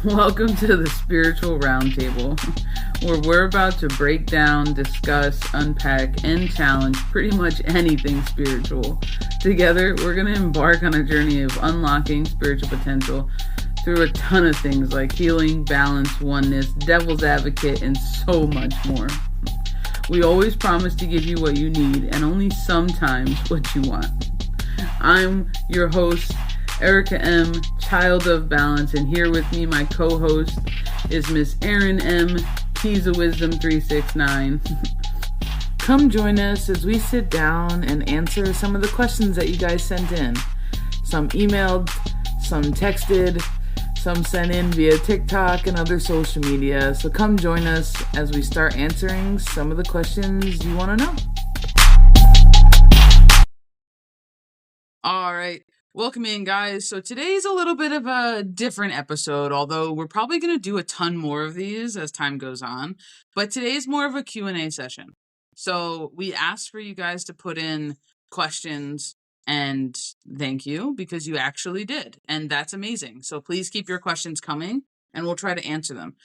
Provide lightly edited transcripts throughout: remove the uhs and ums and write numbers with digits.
Welcome to the Spiritual Roundtable, where we're about to break down, discuss, unpack, and challenge pretty much anything spiritual. Together, we're going to embark on a journey of unlocking spiritual potential through a ton of things like healing, balance, oneness, devil's advocate, and so much more. We always promise to give you what you need and only sometimes what you want. I'm your host, Erika M, child of balance, and here with me, my co-host, is Miss Erin M, Keys of Wisdom 369. Come join us as we sit down and answer some of the questions that you guys sent in. Some emailed, some texted, some sent in via TikTok and other social media. So come join us as we start answering some of the questions you want to know. All right. Welcome in, guys. So today's a little bit of a different episode, although we're probably going to do a ton more of these as time goes on. But today's more of a Q&A session. So we asked for you guys to put in questions, and thank you, because you actually did. And that's amazing. So please keep your questions coming, and we'll try to answer them.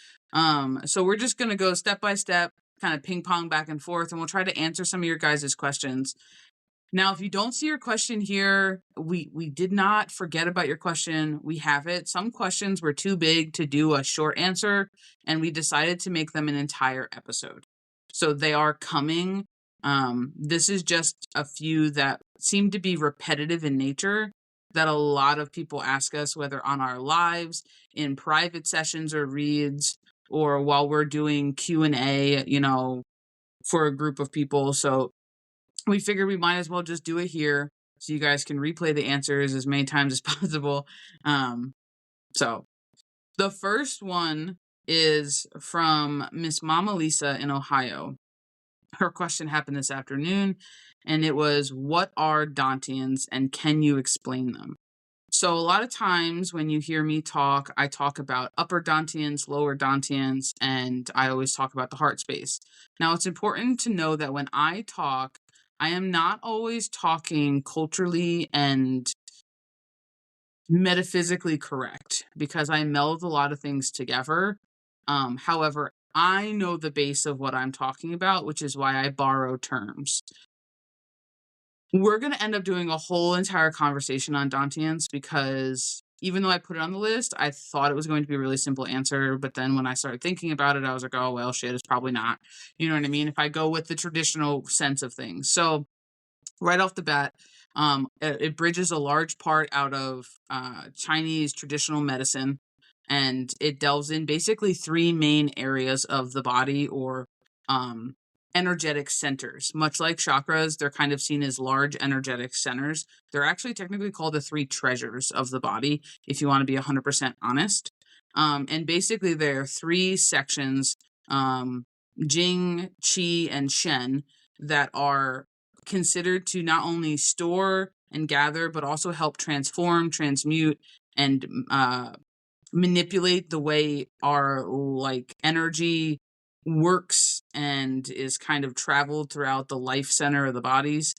So we're just going to go step by step, kind of ping pong back and forth, and we'll try to answer some of your guys' questions. Now, if you don't see your question here, we did not forget about your question. We have it. Some questions were too big to do a short answer, and we decided to make them an entire episode. So they are coming. This is just a few that seem to be repetitive in nature that a lot of people ask us, whether on our lives, in private sessions or reads, or while we're doing Q&A, for a group of people. So we figured we might as well just do it here so you guys can replay the answers as many times as possible. So the first one is from Miss Mama Lisa in Ohio. Her question happened this afternoon, and it was, what are Dantians and can you explain them? So a lot of times when you hear me talk, I talk about upper Dantians, lower Dantians, and I always talk about the heart space. Now, it's important to know that when I talk, I am not always talking culturally and metaphysically correct because I meld a lot of things together. However, I know the base of what I'm talking about, which is why I borrow terms. We're going to end up doing a whole entire conversation on Dantians because even though I put it on the list, I thought it was going to be a really simple answer. But then when I started thinking about it, I was like, oh, well, shit, it's probably not. You know what I mean? If I go with the traditional sense of things. So right off the bat, it bridges a large part out of Chinese traditional medicine. And it delves in basically three main areas of the body or energetic centers. Much like chakras, they're kind of seen as large energetic centers. They're actually technically called the three treasures of the body, if you want to be 100% honest. And basically, there are three sections, Jing, Qi, and Shen, that are considered to not only store and gather, but also help transform, transmute, and manipulate the way our energy works and is kind of traveled throughout the life center of the bodies.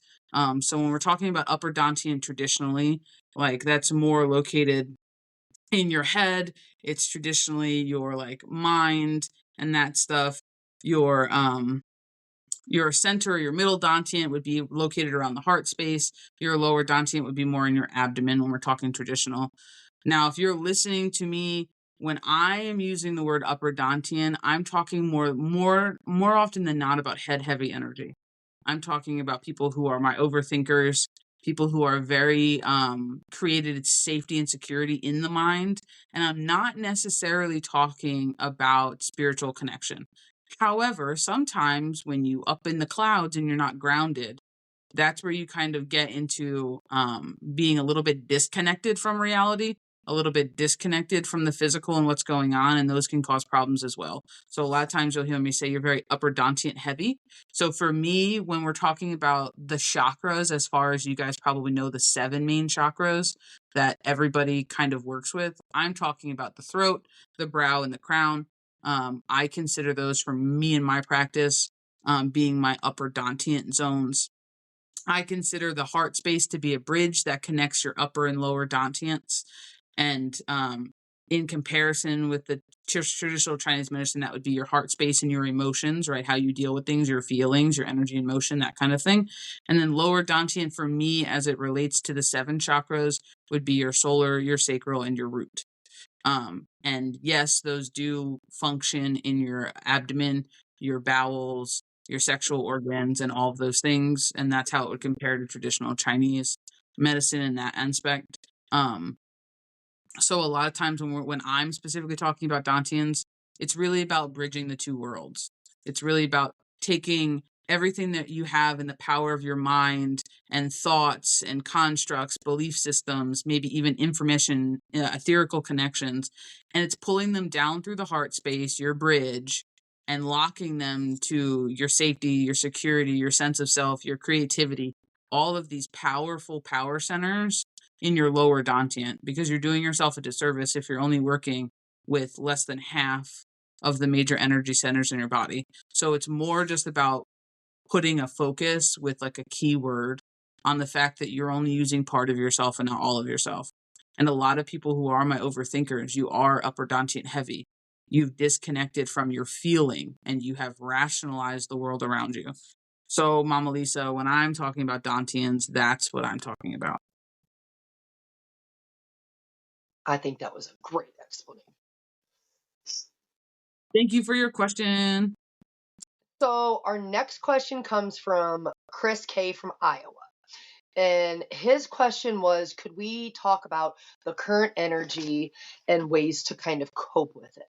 So when we're talking about upper Dantian traditionally, that's more located in your head. It's traditionally your mind and that stuff. Your center or your middle Dantian would be located around the heart space. Your lower Dantian would be more in your abdomen when we're talking traditional. Now, if you're listening to me, when I am using the word upper Dantian, I'm talking more often than not about head heavy energy. I'm talking about people who are my overthinkers, people who are very created safety and security in the mind. And I'm not necessarily talking about spiritual connection. However, sometimes when you up in the clouds and you're not grounded, that's where you kind of get into being a little bit disconnected from reality, a little bit disconnected from the physical and what's going on, and those can cause problems as well. So a lot of times you'll hear me say you're very upper Dantian heavy. So for me, when we're talking about the chakras, as far as you guys probably know, the 7 main chakras that everybody kind of works with, I'm talking about the throat, the brow, and the crown. I consider those, for me in my practice, being my upper Dantian zones. I consider the heart space to be a bridge that connects your upper and lower Dantians. And in comparison with the traditional Chinese medicine, that would be your heart space and your emotions, right? How you deal with things, your feelings, your energy and motion, that kind of thing. And then lower Dantian for me, as it relates to the 7 chakras, would be your solar, your sacral, and your root. And yes, those do function in your abdomen, your bowels, your sexual organs, and all of those things. And that's how it would compare to traditional Chinese medicine in that aspect. So a lot of times when I'm specifically talking about Dantians, it's really about bridging the two worlds. It's really about taking everything that you have in the power of your mind and thoughts and constructs, belief systems, maybe even information, etherical connections, and it's pulling them down through the heart space, your bridge, and locking them to your safety, your security, your sense of self, your creativity, all of these powerful power centers in your lower Dantian, because you're doing yourself a disservice if you're only working with less than half of the major energy centers in your body. So it's more just about putting a focus with like a keyword on the fact that you're only using part of yourself and not all of yourself. And a lot of people who are my overthinkers, you are upper Dantian heavy. You've disconnected from your feeling and you have rationalized the world around you. So, Mama Lisa, when I'm talking about Dantians, that's what I'm talking about. I think that was a great explanation. Thank you for your question. So our next question comes from Chris K from Iowa. And his question was, could we talk about the current energy and ways to kind of cope with it?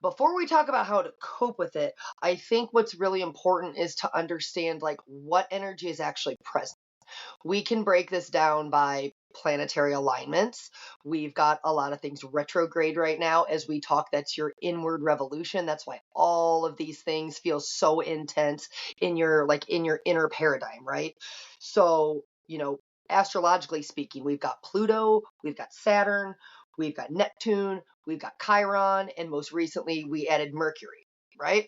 Before we talk about how to cope with it, I think what's really important is to understand like what energy is actually present. We can break this down by planetary alignments. We've got a lot of things retrograde right now as we talk. That's your inward revolution. That's why all of these things feel so intense in your inner paradigm, right? So, astrologically speaking, we've got Pluto, we've got Saturn, we've got Neptune, we've got Chiron, and most recently we added Mercury, right?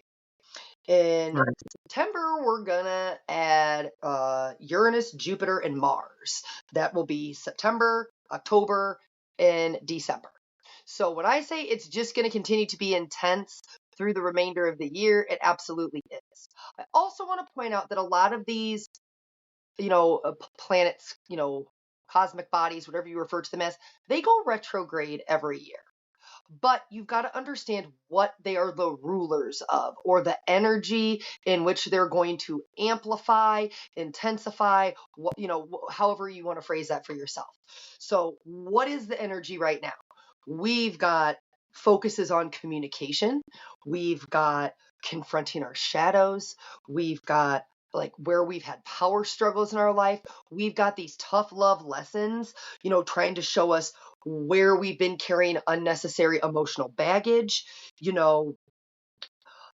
In September, we're gonna add Uranus, Jupiter, and Mars. That will be September, October, and December. So when I say it's just gonna continue to be intense through the remainder of the year, it absolutely is. I also want to point out that a lot of these, planets, cosmic bodies, whatever you refer to them as, they go retrograde every year. But you've got to understand what they are the rulers of, or the energy in which they're going to amplify, intensify, however you want to phrase that for yourself. So what is the energy right now? We've got focuses on communication. We've got confronting our shadows. We've got like where we've had power struggles in our life. We've got these tough love lessons, trying to show us where we've been carrying unnecessary emotional baggage,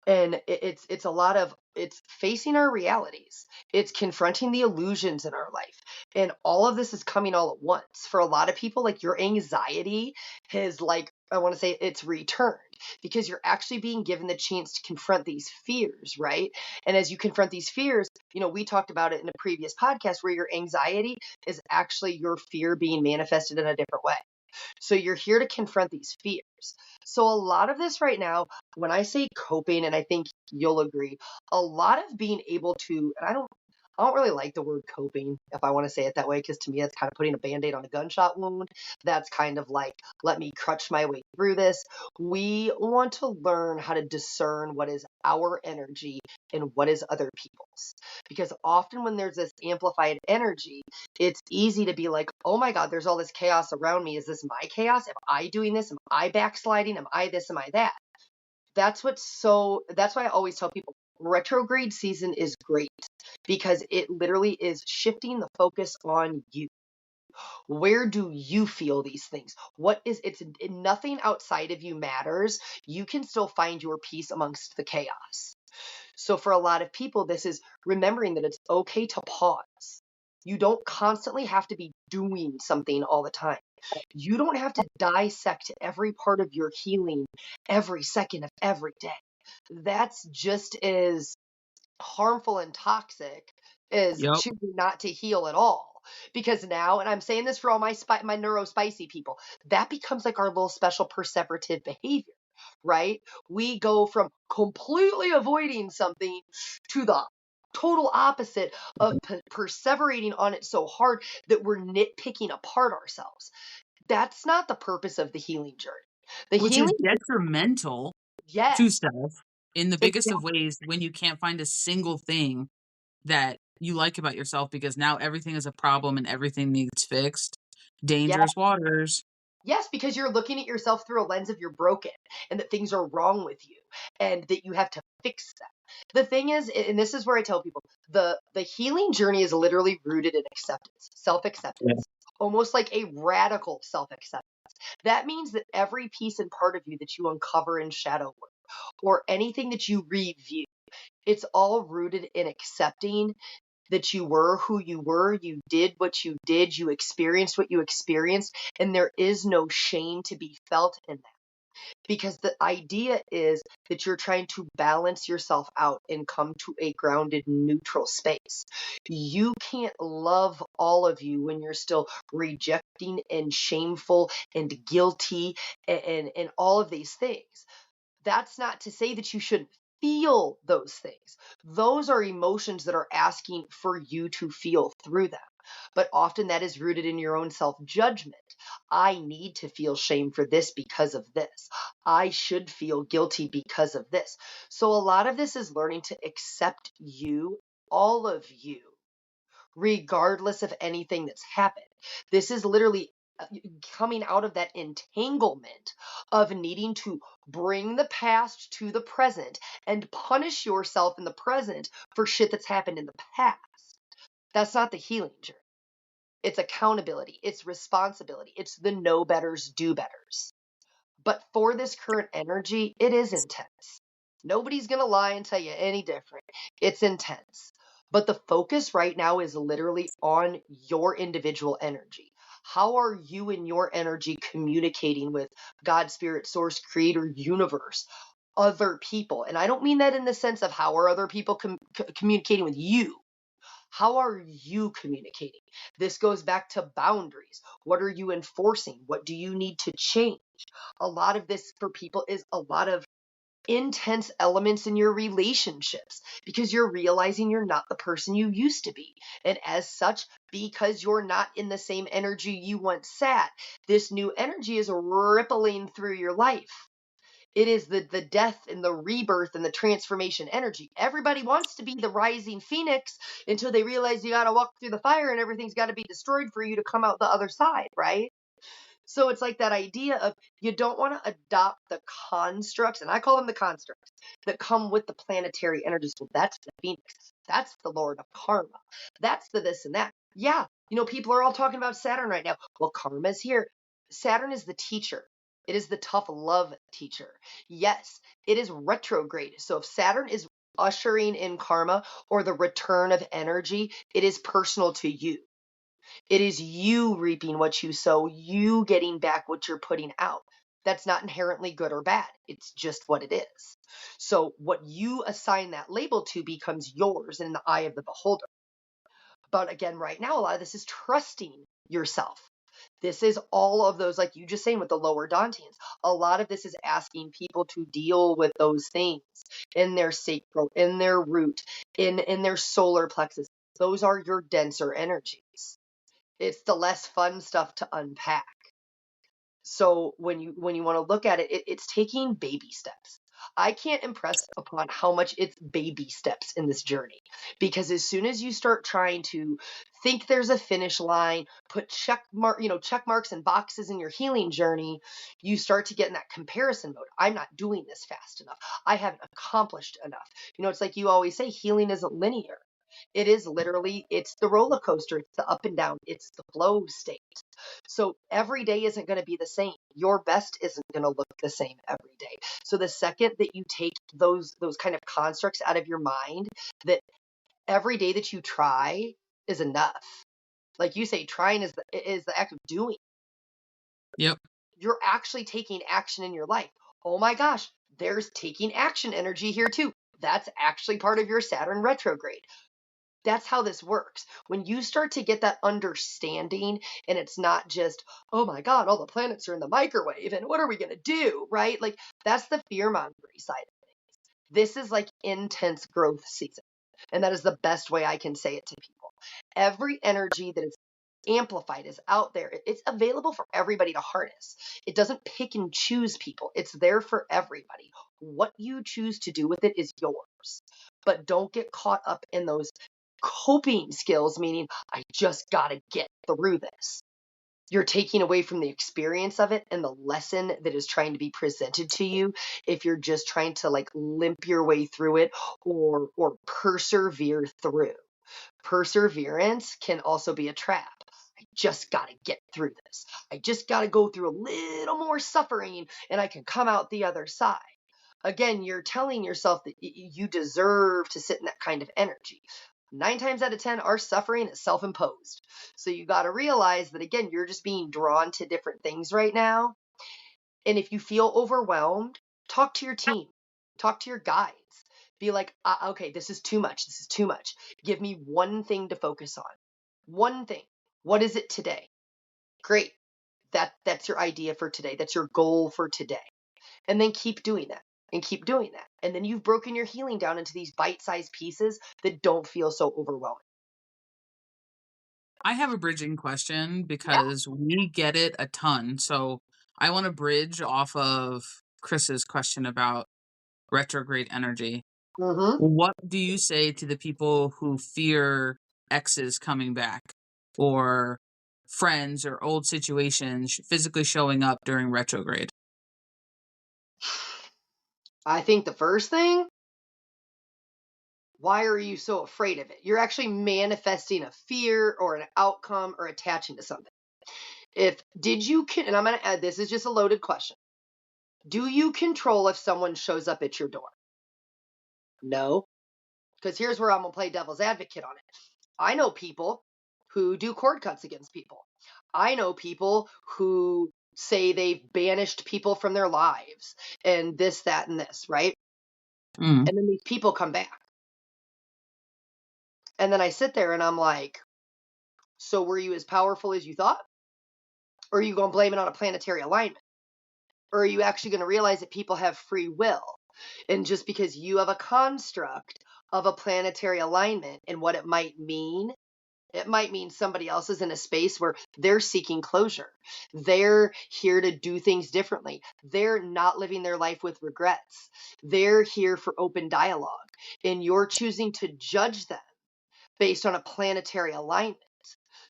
and it's a lot of, it's facing our realities. It's confronting the illusions in our life. And all of this is coming all at once. For a lot of people, like your anxiety has I want to say it's returned because you're actually being given the chance to confront these fears, right? And as you confront these fears, we talked about it in a previous podcast where your anxiety is actually your fear being manifested in a different way. So you're here to confront these fears. So a lot of this right now, when I say coping, and I think you'll agree, a lot of being able to, and I don't really like the word coping, if I want to say it that way, because to me, that's kind of putting a band-aid on a gunshot wound. That's kind of like, let me crutch my way through this. We want to learn how to discern what is our energy and what is other people's. Because often when there's this amplified energy, it's easy to be like, oh my God, there's all this chaos around me. Is this my chaos? Am I doing this? Am I backsliding? Am I this? Am I that? That's why I always tell people retrograde season is great because it literally is shifting the focus on you. Where do you feel these things? It's nothing outside of you matters. You can still find your peace amongst the chaos. So for a lot of people, this is remembering that it's okay to pause. You don't constantly have to be doing something all the time. You don't have to dissect every part of your healing every second of every day. That's just as harmful and toxic as choosing not to heal at all. because now, and I'm saying this for all my neurospicy people, that becomes like our little special perseverative behavior, right? We go from completely avoiding something to the total opposite of perseverating on it so hard that we're nitpicking apart ourselves. That's not the purpose of the healing journey. The Which is healing, detrimental to yes, self in the biggest of exactly. ways when you can't find a single thing that you like about yourself because now everything is a problem and everything needs fixed. Yeah. Dangerous waters. Yes, because you're looking at yourself through a lens of you're broken and that things are wrong with you and that you have to fix them. The thing is, and this is where I tell people, the healing journey is literally rooted in acceptance, Yeah. self-acceptance, almost like a radical self-acceptance. That means that every piece and part of you that you uncover in shadow work or anything that you review, it's all rooted in accepting that you were who you were, you did what you did, you experienced what you experienced, and there is no shame to be felt in that. Because the idea is that you're trying to balance yourself out and come to a grounded, neutral space. You can't love all of you when you're still rejecting and shameful and guilty and all of these things. That's not to say that you shouldn't feel those things. Those are emotions that are asking for you to feel through them. But often that is rooted in your own self judgment. I need to feel shame for this because of this. I should feel guilty because of this. So a lot of this is learning to accept you, all of you, regardless of anything that's happened. This is literally coming out of that entanglement of needing to bring the past to the present and punish yourself in the present for shit that's happened in the past. That's not the healing journey. It's accountability, it's responsibility, it's the know betters, do betters. But for this current energy, it is intense. Nobody's going to lie and tell you any different. It's intense. But the focus right now is literally on your individual energy. How are you and your energy communicating with God, Spirit, Source, Creator, Universe, other people? And I don't mean that in the sense of how are other people communicating with you. How are you communicating? This goes back to boundaries. What are you enforcing? What do you need to change? A lot of this for people is a lot of intense elements in your relationships because you're realizing you're not the person you used to be. And as such, because you're not in the same energy you once sat, this new energy is rippling through your life. It is the death and the rebirth and the transformation energy. Everybody wants to be the rising phoenix until they realize you got to walk through the fire and everything's got to be destroyed for you to come out the other side, right? So it's like that idea of you don't want to adopt the constructs, and I call them the constructs, that come with the planetary energies. Well, that's the Phoenix. That's the Lord of Karma. That's the this and that. Yeah, people are all talking about Saturn right now. Well, Karma's here. Saturn is the teacher. It is the tough love teacher. Yes, it is retrograde. So if Saturn is ushering in karma or the return of energy, it is personal to you. It is you reaping what you sow, you getting back what you're putting out. That's not inherently good or bad. It's just what it is. So what you assign that label to becomes yours in the eye of the beholder. But again, right now, a lot of this is trusting yourself. This is all of those, like you just saying with the lower Dantians. A lot of this is asking people to deal with those things in their sacral, in their root, in their solar plexus. Those are your denser energies. It's the less fun stuff to unpack. So when you want to look at it, it's taking baby steps. I can't impress upon how much it's baby steps in this journey, because as soon as you start trying to think there's a finish line, put check marks and boxes in your healing journey, you start to get in that comparison mode. I'm not doing this fast enough. I haven't accomplished enough. It's like you always say, healing isn't linear. It is literally, it's the roller coaster, it's the up and down, it's the flow state. So every day isn't going to be the same. Your best isn't going to look the same every day. So the second that you take those kind of constructs out of your mind, that every day that you try is enough. Like you say, trying is the act of doing. Yep. You're actually taking action in your life. Oh my gosh, there's taking action energy here too. That's actually part of your Saturn retrograde. That's how this works. When you start to get that understanding, and it's not just, oh my God, all the planets are in the microwave and what are we going to do? Right? Like that's the fear mongering side of things. This is like intense growth season. And that is the best way I can say it to people. Every energy that is amplified is out there. It's available for everybody to harness. It doesn't pick and choose people. It's there for everybody. What you choose to do with it is yours. But don't get caught up in those coping skills, meaning I just got to get through this. You're taking away from the experience of it and the lesson that is trying to be presented to you if you're just trying to like limp your way through it or persevere through. Perseverance can also be a trap. I just got to get through this. I just got to go through a little more suffering and I can come out the other side. Again, you're telling yourself that you deserve to sit in that kind of energy. 9 times out of 10, our suffering is self imposed. So you got to realize that, again, you're just being drawn to different things right now. And if you feel overwhelmed, talk to your team, talk to your guides. Be like, okay, this is too much. This is too much. Give me one thing to focus on. One thing. What is it today? Great. That's your idea for today. That's your goal for today. And then keep doing that and keep doing that. And then you've broken your healing down into these bite-sized pieces that don't feel so overwhelming. I have a bridging question Yeah. because we get it a ton. So I want to bridge off of Chris's question about retrograde energy. Mm-hmm. What do you say to the people who fear exes coming back or friends or old situations physically showing up during retrograde? I think the first thing, why are you so afraid of it? You're actually manifesting a fear or an outcome or attaching to something. And I'm going to add, this is just a loaded question. Do you control if someone shows up at your door? No. Because here's where I'm going to play devil's advocate on it. I know people who do cord cuts against people. I know people who say they've banished people from their lives and this, that, and this, right? Mm. And then these people come back. And then I sit there and I'm like, so were you as powerful as you thought? Or are you going to blame it on a planetary alignment? Or are you actually going to realize that people have free will? And just because you have a construct of a planetary alignment and what it might mean, it might mean somebody else is in a space where they're seeking closure. They're here to do things differently. They're not living their life with regrets. They're here for open dialogue. And you're choosing to judge them based on a planetary alignment.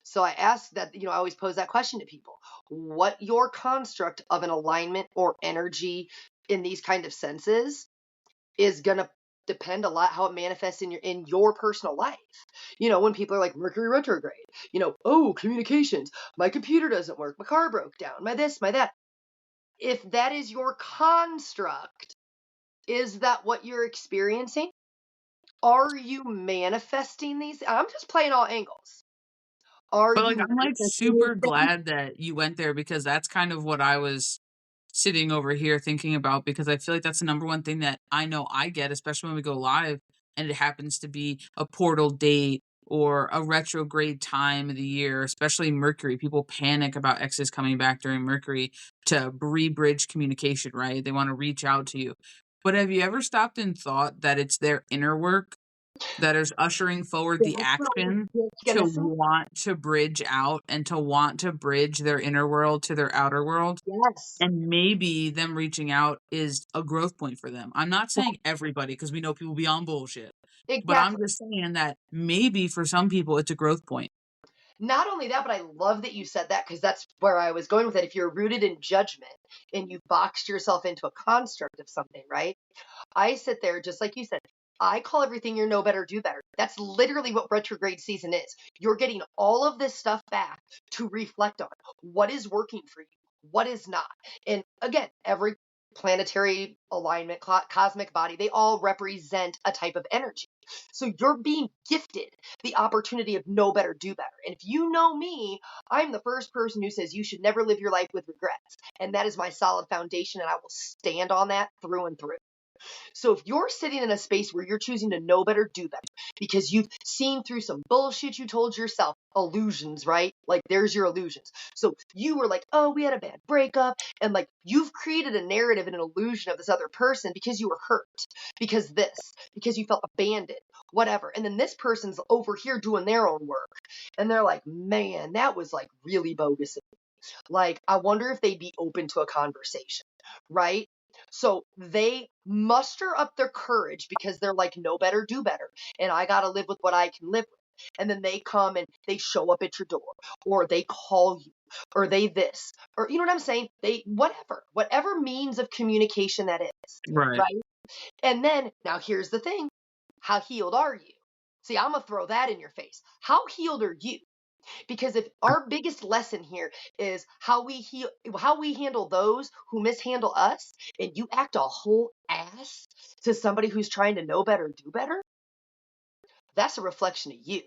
So I ask that, I always pose that question to people. What your construct of an alignment or energy in these kind of senses is going to depend a lot how it manifests in your personal life. When people are like Mercury retrograde, oh, communications, my computer doesn't work, my car broke down, my this, my that. If that is your construct, is that what you're experiencing? Are you manifesting these? I'm just playing all angles. Are But you like I'm like manifesting these super things? glad that you went there because that's kind of what I was sitting over here thinking about because I feel like that's the number one thing that I know I get, especially when we go live and it happens to be a portal date or a retrograde time of the year, especially Mercury. People panic about exes coming back during Mercury to re-bridge communication, right? They want to reach out to you. But have you ever stopped and thought that it's their inner work that is ushering forward the That's what I was action just to gonna say. want to bridge out and to want to bridge their inner world to their outer world? Yes, And maybe them reaching out is a growth point for them. I'm not saying everybody because we know people be on bullshit, but I'm exactly. just saying that maybe for some people it's a growth point. Not only that, but I love that you said that because that's where I was going with it. If you're rooted in judgment and you boxed yourself into a construct of something, right? I sit there just like you said. I call everything your know better, do better. That's literally what retrograde season is. You're getting all of this stuff back to reflect on what is working for you, what is not. And again, every planetary alignment, cosmic body, they all represent a type of energy. So you're being gifted the opportunity of know better, do better. And if you know me, I'm the first person who says you should never live your life with regrets. And that is my solid foundation, and I will stand on that through and through. So if you're sitting in a space where you're choosing to know better, do better, because you've seen through some bullshit you told yourself, illusions, right? Like there's your illusions. So you were like, oh, we had a bad breakup. And like you've created a narrative and an illusion of this other person because you were hurt, because you felt abandoned, whatever. And then this person's over here doing their own work. And they're like, man, that was like really bogus. Like, I wonder if they'd be open to a conversation, right? So they muster up their courage because they're like, know better, do better. And I got to live with what I can live with. And then they come and they show up at your door, or they call you, or they this, or you know what I'm saying? They, whatever means of communication that is, Right. right? And then, now here's the thing, how healed are you? See, I'm going to throw that in your face. How healed are you? Because if our biggest lesson here is how we heal, how we handle those who mishandle us, and you act a whole ass to somebody who's trying to know better, do better, that's a reflection of you.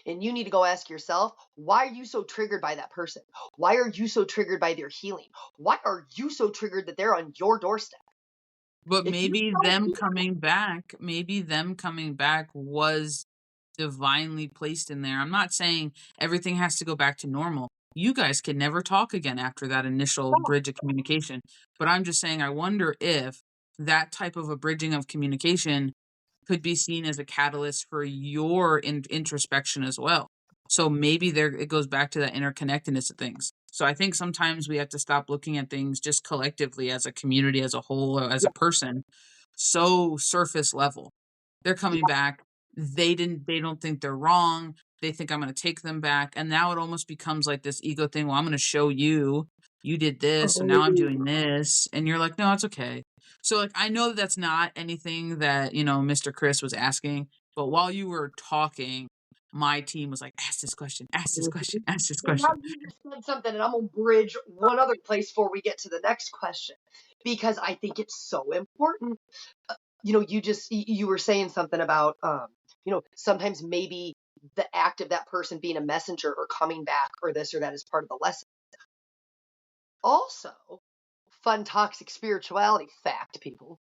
And you need to go ask yourself, why are you so triggered by that person? Why are you so triggered by their healing? Why are you so triggered that they're on your doorstep? But If you don't maybe them coming back was divinely placed in there. I'm not saying everything has to go back to normal. You guys can never talk again after that initial bridge of communication. But I'm just saying, I wonder if that type of a bridging of communication could be seen as a catalyst for your introspection as well. So maybe there it goes back to that interconnectedness of things. So I think sometimes we have to stop looking at things just collectively as a community, as a whole, or as yeah, a person, so surface level. They're coming yeah, back. They don't think they're wrong. They think I'm going to take them back. And now it almost becomes like this ego thing. Well, I'm going to show you, you did this. So now I'm doing this. And you're like, no, it's okay. So like, I know that that's not anything that, Mr. Chris was asking, but while you were talking, my team was like, ask this question, ask this question, mhm. ask this Well, now question. you just said something, and I'm gonna bridge one other place before we get to the next question, because I think it's so important. You were saying something about sometimes maybe the act of that person being a messenger or coming back or this or that is part of the lesson. Also, fun toxic spirituality fact, people.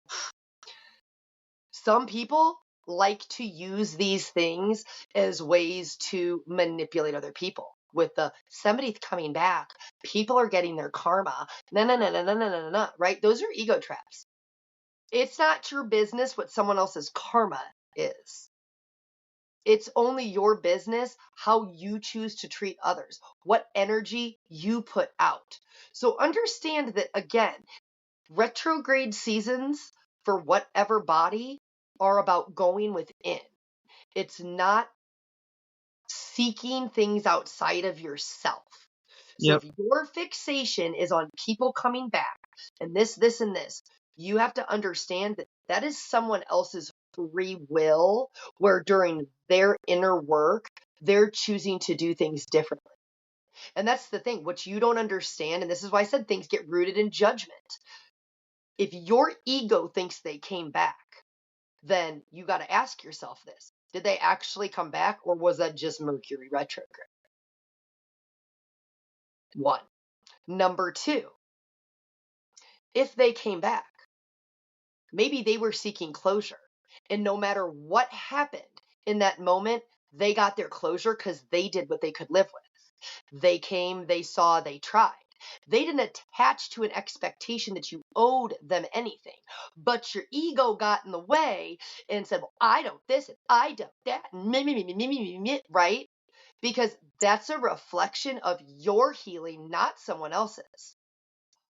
Some people like to use these things as ways to manipulate other people. With the somebody's coming back, people are getting their karma. No, no, no, no, no, no, no, no, right? Those are ego traps. It's not your business what someone else's karma is. It's only your business how you choose to treat others, what energy you put out. So understand that, again, retrograde seasons for whatever body are about going within. It's not seeking things outside of yourself. So Yep. if your fixation is on people coming back and this, and this, you have to understand that that is someone else's free will, where during their inner work, they're choosing to do things differently. And that's the thing, what you don't understand. And this is why I said things get rooted in judgment. If your ego thinks they came back, then you got to ask yourself this. Did they actually come back, or was that just Mercury retrograde? One. Number two, if they came back, maybe they were seeking closure. And no matter what happened in that moment, they got their closure because they did what they could live with. They came, they saw, they tried. They didn't attach to an expectation that you owed them anything, but your ego got in the way and said, well, I don't this, and I don't that, and me, right? Because that's a reflection of your healing, not someone else's.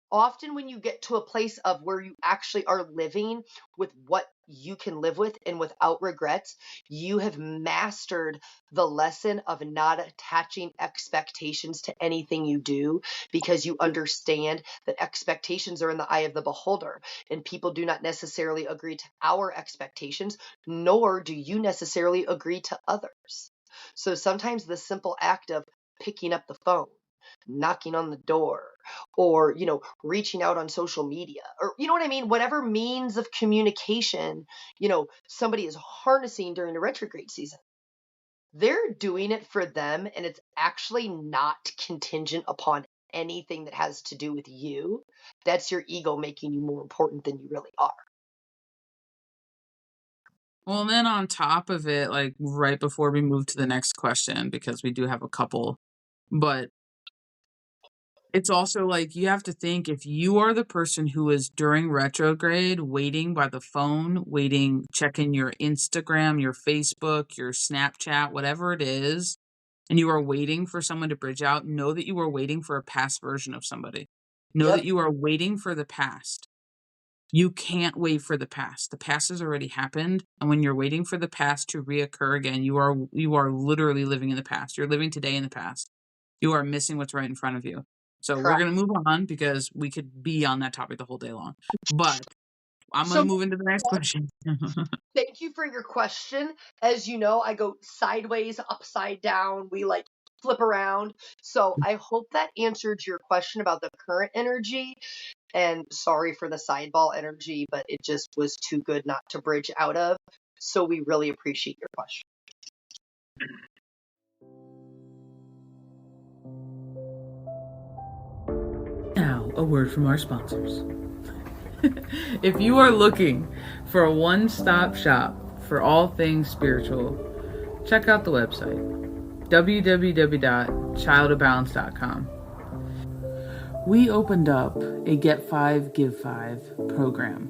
Often when you get to a place of where you actually are living with what you can live with and without regrets, you have mastered the lesson of not attaching expectations to anything you do, because you understand that expectations are in the eye of the beholder, and people do not necessarily agree to our expectations, nor do you necessarily agree to others. So sometimes the simple act of picking up the phone, knocking on the door, or reaching out on social media, or you know what I mean, whatever means of communication somebody is harnessing during the retrograde season, they're doing it for them, and it's actually not contingent upon anything that has to do with you. That's your ego making you more important than you really are. Well, and then on top of it, like right before we move to the next question, because we do have a couple, but it's also like you have to think if you are the person who is during retrograde waiting by the phone, waiting, checking your Instagram, your Facebook, your Snapchat, whatever it is, and you are waiting for someone to bridge out, know that you are waiting for a past version of somebody. Know that Yep. you are waiting for the past. You can't wait for the past. The past has already happened, and when you're waiting for the past to reoccur again, you are literally living in the past. You're living today in the past. You are missing what's right in front of you. So we're Correct. gonna move on because we could be on that topic the whole day long. But I'm gonna So move into the next question. thank you for your question. As you know, I go sideways, upside down. We like flip around. So I hope that answered your question about the current energy. And sorry for the sideball energy, but it just was too good not to bridge out of. So we really appreciate your question. Now, a word from our sponsors. If you are looking for a one-stop shop for all things spiritual, check out the website www.childofbalance.com. We opened up a Get 5, Give 5 program,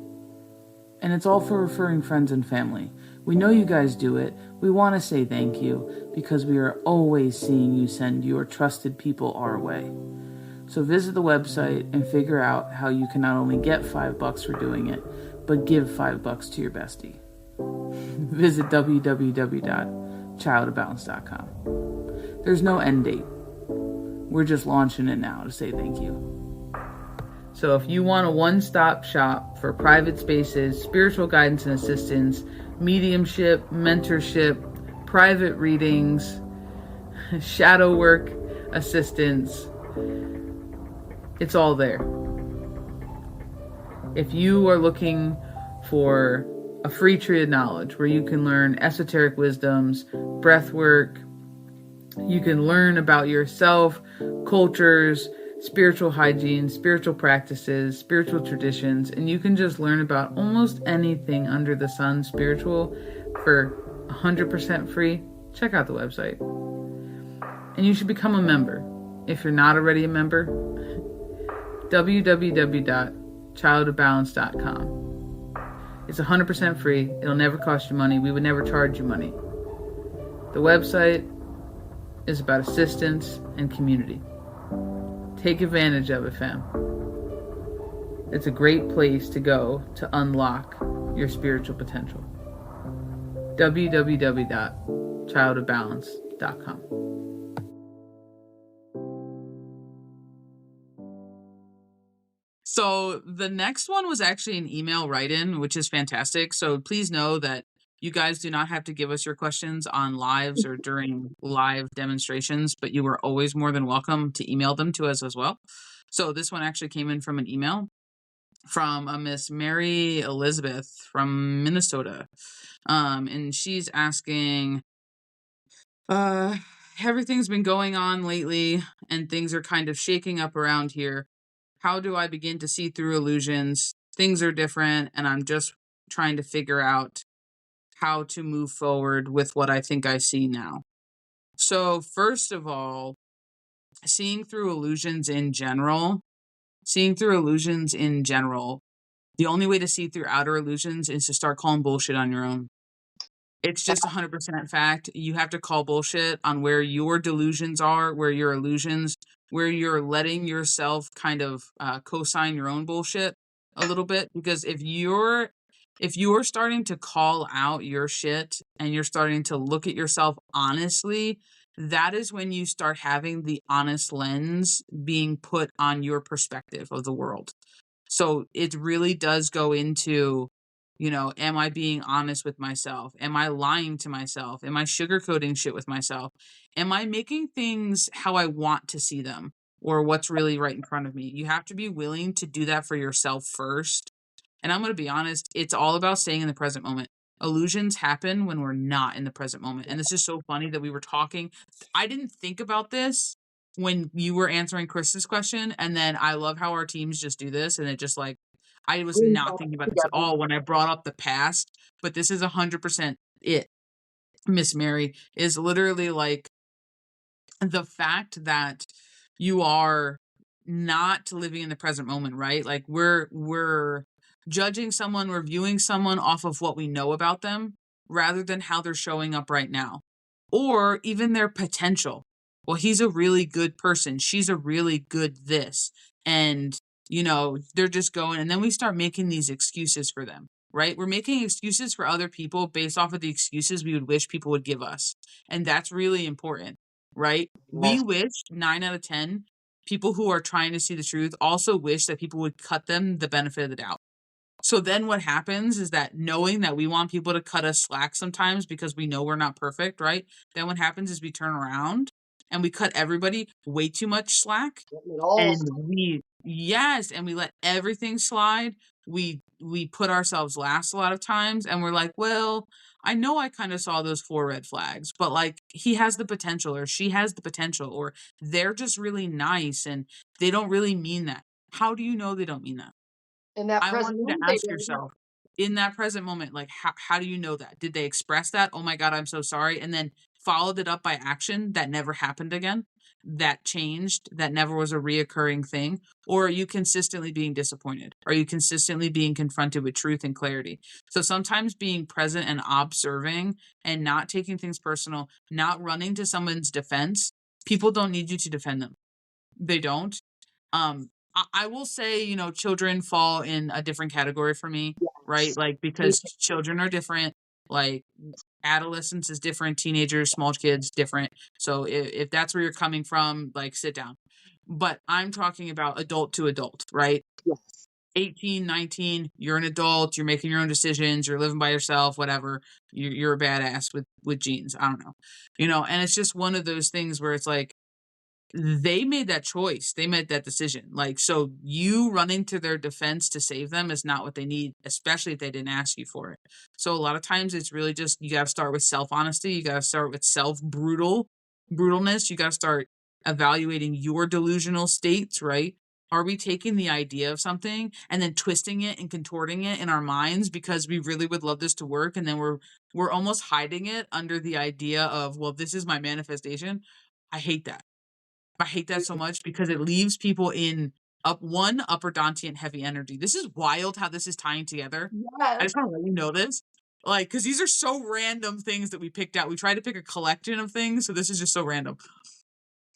and it's all for referring friends and family. We know you guys do it. We want to say thank you because we are always seeing you send your trusted people our way. So visit the website and figure out how you can not only get $5 for doing it, but give $5 to your bestie. Visit www.childofbalance.com. There's no end date. We're just launching it now to say thank you. So if you want a one-stop shop for private spaces, spiritual guidance and assistance, mediumship, mentorship, private readings, shadow work assistance, it's all there. If you are looking for a free tree of knowledge where you can learn esoteric wisdoms, breath work, you can learn about yourself, cultures, spiritual hygiene, spiritual practices, spiritual traditions, and you can just learn about almost anything under the sun spiritual for 100% free, check out the website. And you should become a member. If you're not already a member, www.childofbalance.com. It's 100% free. It'll never cost you money. We would never charge you money. The website is about assistance and community. Take advantage of it, fam. It's a great place to go to unlock your spiritual potential. www.childofbalance.com. So the next one was actually an email write-in, which is fantastic. So please know that you guys do not have to give us your questions on lives or during live demonstrations, but you are always more than welcome to email them to us as well. So this one actually came in from an email from a Miss Mary Elizabeth from Minnesota. And she's asking, everything's been going on lately and things are kind of shaking up around here. How do I begin to see through illusions? Things are different, and I'm just trying to figure out how to move forward with what I think I see now. So, first of all, seeing through illusions in general, the only way to see through outer illusions is to start calling bullshit on your own. It's just 100% fact. You have to call bullshit on where your delusions are, where your illusions, where you're letting yourself kind of co-sign your own bullshit a little bit. Because if you're starting to call out your shit and you're starting to look at yourself honestly, that is when you start having the honest lens being put on your perspective of the world. So it really does go into, am I being honest with myself? Am I lying to myself? Am I sugarcoating shit with myself? Am I making things how I want to see them or what's really right in front of me? You have to be willing to do that for yourself first. And I'm going to be honest, it's all about staying in the present moment. Illusions happen when we're not in the present moment. And this is so funny that we were talking. I didn't think about this when you were answering Chris's question. And then I love how our teams just do this. And it just like, I was Bring not that thinking about this at together. all when I brought up the past, but this is 100% it, Miss Mary, is literally like the fact that you are not living in the present moment, right? Like we're judging someone, we're viewing someone off of what we know about them rather than how they're showing up right now or even their potential. Well, he's a really good person. She's a really good this. And they're just going and then we start making these excuses for them, right? We're making excuses for other people based off of the excuses we would wish people would give us. And that's really important, right? We Yes. wish 9 out of 10 people who are trying to see the truth also wish that people would cut them the benefit of the doubt. So then what happens is that knowing that we want people to cut us slack sometimes because we know we're not perfect, right? Then what happens is we turn around and we cut everybody way too much slack It all and we let everything slide. We put ourselves last a lot of times and we're like, well, I know I kind of saw those 4 red flags, but like he has the potential or she has the potential or they're just really nice and they don't really mean that. How do you know they don't mean that? in that I present want you to moment, they ask really don't. yourself in that present moment, like, how do you know that? Did they express that? Oh my God, I'm so sorry. And then followed it up by action that never happened again, that changed, that never was a reoccurring thing? Or are you consistently being disappointed? Are you consistently being confronted with truth and clarity? So sometimes being present and observing and not taking things personal, not running to someone's defense, people don't need you to defend them. They don't. I will say, children fall in a different category for me, right? Yes. Like, Me because too. children are different. Like, adolescence is different, teenagers, small kids, different. So if that's where you're coming from, like, sit down. But I'm talking about adult to adult, right? Yes. 18, 19, you're an adult, you're making your own decisions, you're living by yourself, whatever. You're a badass with jeans. I don't know. And it's just one of those things where it's like, they made that choice. They made that decision. Like, so you running to their defense to save them is not what they need, especially if they didn't ask you for it. So a lot of times it's really just you got to start with self honesty. You got to start with self brutalness. You got to start evaluating your delusional states, right? Are we taking the idea of something and then twisting it and contorting it in our minds because we really would love this to work and then we're almost hiding it under the idea of, well, this is my manifestation. I hate that. I hate that so much because it leaves people in upper Dantian heavy energy. This is wild how this is tying together. I Yes. just want to let you know this. Like, because these are so random things that we picked out. We tried to pick a collection of things, so this is just so random.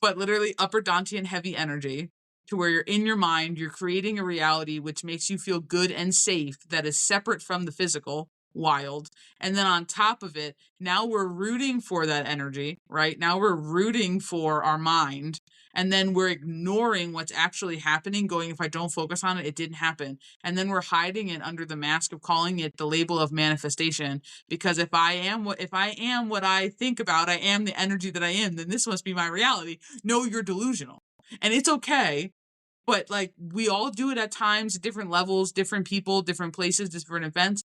But literally upper Dantian heavy energy to where you're in your mind, you're creating a reality which makes you feel good and safe that is separate from the physical, wild. And then on top of it, now we're rooting for that energy, right? Now we're rooting for our mind. And then we're ignoring what's actually happening, going, if I don't focus on it, it didn't happen. And then we're hiding it under the mask of calling it the label of manifestation. Because if I am what I think about, I am the energy that I am, then this must be my reality. No, you're delusional. And it's okay. But like we all do it at times, different levels, different people, different places, different events.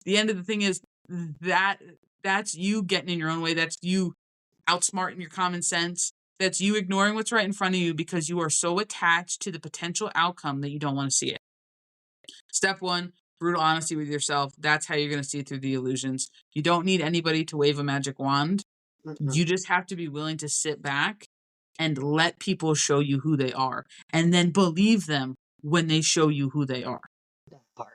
The end of the thing is that that's you getting in your own way. That's you outsmarting your common sense. That's you ignoring what's right in front of you because you are so attached to the potential outcome that you don't want to see it. Step 1, brutal honesty with yourself. That's how you're going to see through the illusions. You don't need anybody to wave a magic wand. Mm-mm. You just have to be willing to sit back and let people show you who they are and then believe them when they show you who they are. That part.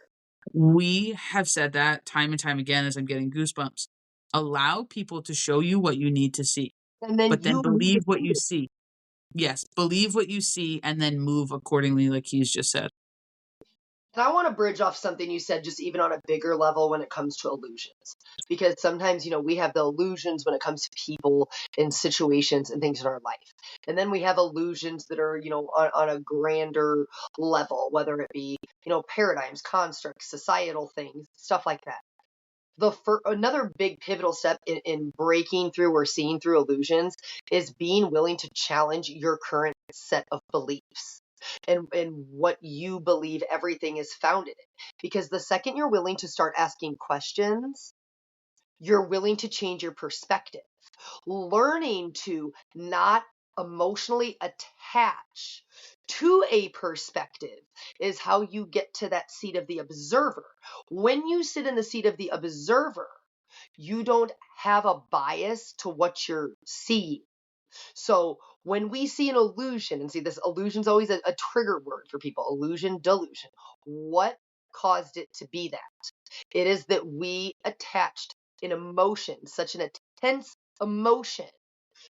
We have said that time and time again as I'm getting goosebumps. Allow people to show you what you need to see, And then but then you need to believe what see you it. see. Yes, believe what you see and then move accordingly, like he's just said. And I want to bridge off something you said, just even on a bigger level when it comes to illusions. Because sometimes, we have the illusions when it comes to people and situations and things in our life. And then we have illusions that are, on a grander level, whether it be, paradigms, constructs, societal things, stuff like that. Another big pivotal step in breaking through or seeing through illusions is being willing to challenge your current set of beliefs and what you believe everything is founded in. Because the second you're willing to start asking questions, you're willing to change your perspective, learning to not emotionally attach to a perspective is how you get to that seat of the observer. When you sit in the seat of the observer, you don't have a bias to what you're seeing. So when we see an illusion, and see, this illusion's always a trigger word for people, illusion, delusion. What caused it to be that? It is that we attached an emotion, such an intense emotion,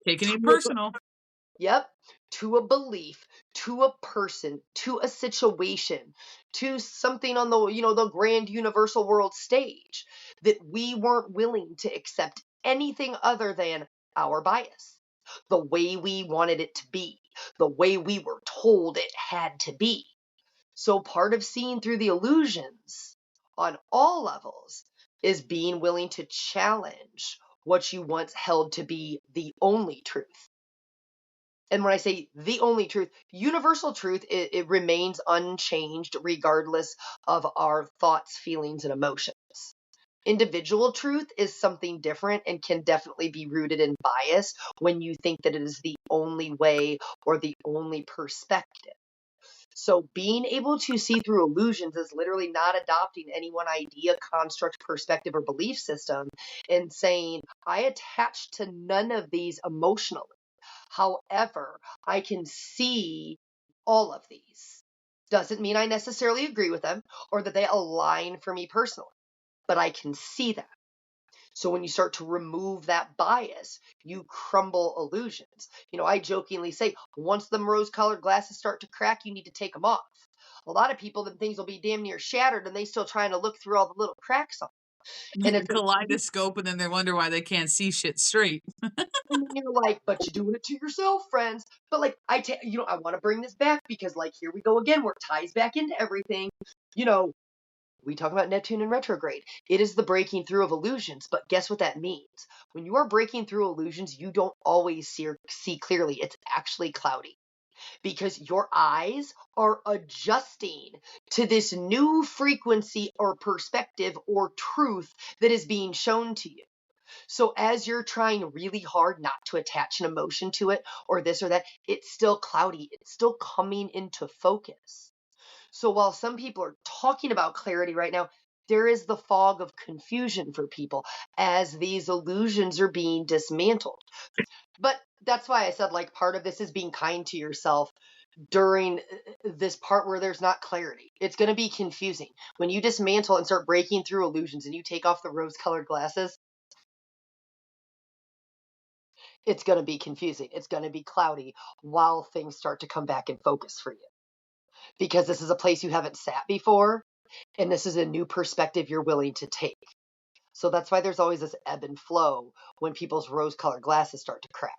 Taking to it a, personal. yep, to a belief, to a person, to a situation, to something on the, the grand universal world stage, that we weren't willing to accept anything other than our bias, the way we wanted it to be, the way we were told it had to be. So part of seeing through the illusions on all levels is being willing to challenge what you once held to be the only truth. And when I say the only truth, universal truth, it remains unchanged regardless of our thoughts, feelings, and emotions. Individual truth is something different and can definitely be rooted in bias when you think that it is the only way or the only perspective. So being able to see through illusions is literally not adopting any one idea, construct, perspective, or belief system and saying, I attach to none of these emotionally. However, I can see all of these. Doesn't mean I necessarily agree with them or that they align for me personally, but I can see them. So when you start to remove that bias, you crumble illusions. I jokingly say, once the rose-colored glasses start to crack, you need to take them off. A lot of people, then things will be damn near shattered and they still trying to look through all the little cracks on them. And Like a it's kaleidoscope, and then they wonder why they can't see shit straight. and you're like, but you're doing it to yourself, friends. But like, I want to bring this back because, like, here we go again, where it ties back into everything. You know, we talk about Neptune in retrograde. It is the breaking through of illusions. But guess what that means? When you are breaking through illusions, you don't always see clearly. It's actually cloudy because your eyes are adjusting to this new frequency or perspective or truth that is being shown to you. So as you're trying really hard not to attach an emotion to it or this or that, it's still cloudy. It's still coming into focus. So while some people are talking about clarity right now, there is the fog of confusion for people as these illusions are being dismantled. But that's why I said, like, part of this is being kind to yourself during this part where there's not clarity. It's going to be confusing. When you dismantle and start breaking through illusions and you take off the rose colored glasses, it's going to be confusing. It's going to be cloudy while things start to come back in focus for you. Because this is a place you haven't sat before, and this is a new perspective you're willing to take. So that's why there's always this ebb and flow when people's rose colored glasses start to crack.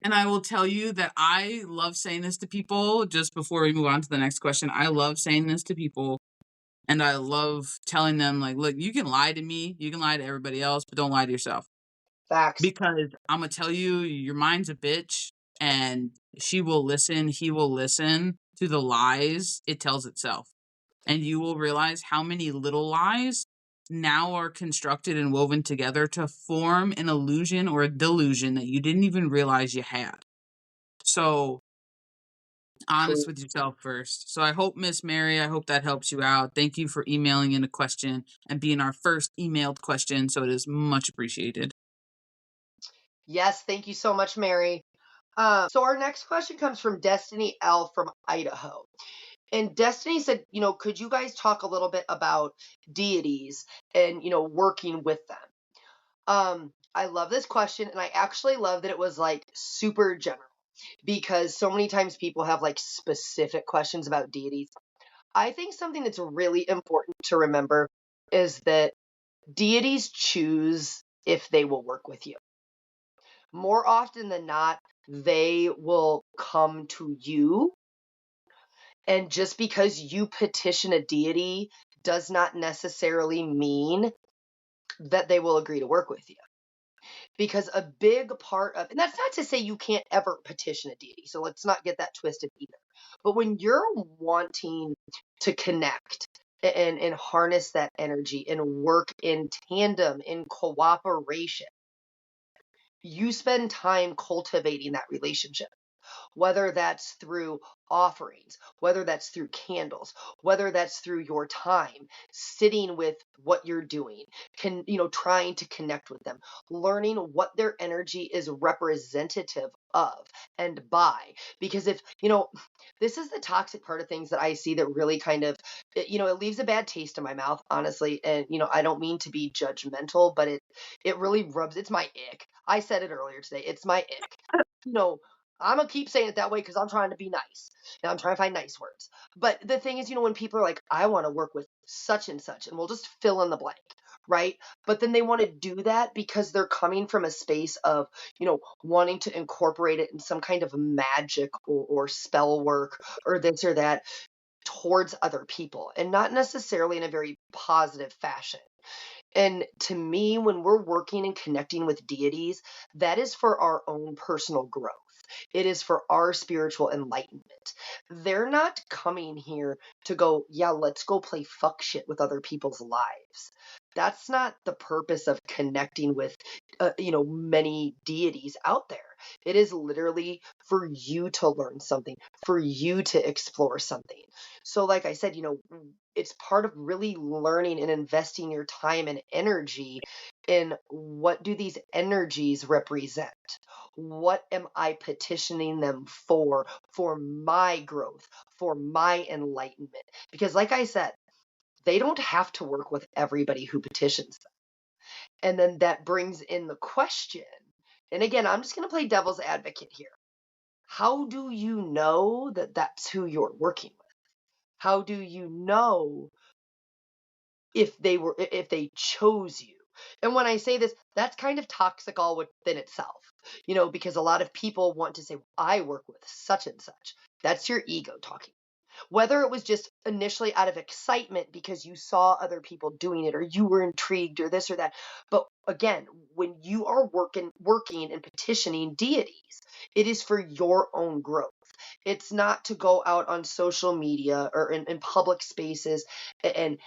And I will tell you that I love saying this to people just before we move on to the next question. I love saying this to people, and I love telling them, like, look, you can lie to me, you can lie to everybody else, but don't lie to yourself. Facts. Because I'm going to tell you, your mind's a bitch, and she will listen, he will listen to the lies it tells itself. And you will realize how many little lies now are constructed and woven together to form an illusion or a delusion that you didn't even realize you had. So, honest True. with yourself first. So I hope, Miss Mary, I hope that helps you out. Thank you for emailing in a question and being our first emailed question. So it is much appreciated. Yes, thank you so much, Mary. So our next question comes from Destiny L from Idaho. And Destiny said, could you guys talk a little bit about deities and, working with them? I love this question, and I actually love that it was like super general because so many times people have like specific questions about deities. I think something that's really important to remember is that deities choose if they will work with you. More often than not, they will come to you. And just because you petition a deity does not necessarily mean that they will agree to work with you. Because a big part of, and that's not to say you can't ever petition a deity, so let's not get that twisted either. But when you're wanting to connect and harness that energy and work in tandem, in cooperation, you spend time cultivating that relationship, whether that's through offerings, whether that's through candles, whether that's through your time sitting with what you're doing, trying to connect with them, learning what their energy is representative of and by. Because if, this is the toxic part of things that I see that really kind of, it leaves a bad taste in my mouth, honestly. And, I don't mean to be judgmental, but it really rubs, it's my ick. I said it earlier today. It's my ick. You know, I'm gonna keep saying it that way because I'm trying to be nice and I'm trying to find nice words. But the thing is, when people are like, I want to work with such and such, and we'll just fill in the blank, right? But then they want to do that because they're coming from a space of, wanting to incorporate it in some kind of magic or spell work or this or that towards other people, and not necessarily in a very positive fashion. And to me, when we're working and connecting with deities, that is for our own personal growth. It is for our spiritual enlightenment. They're not coming here to go, yeah, let's go play fuck shit with other people's lives. That's not the purpose of connecting with, many deities out there. It is literally for you to learn something, for you to explore something. So, like I said, it's part of really learning and investing your time and energy in what do these energies represent? What am I petitioning them for my growth, for my enlightenment? Because, like I said, they don't have to work with everybody who petitions them. And then that brings in the question. And again, I'm just going to play devil's advocate here. How do you know that that's who you're working with? How do you know if they chose you? And when I say this, that's kind of toxic all within itself, because a lot of people want to say, well, I work with such and such. That's your ego talking. Whether it was just initially out of excitement because you saw other people doing it or you were intrigued or this or that. But again, when you are working and petitioning deities, it is for your own growth. It's not to go out on social media or in public spaces and,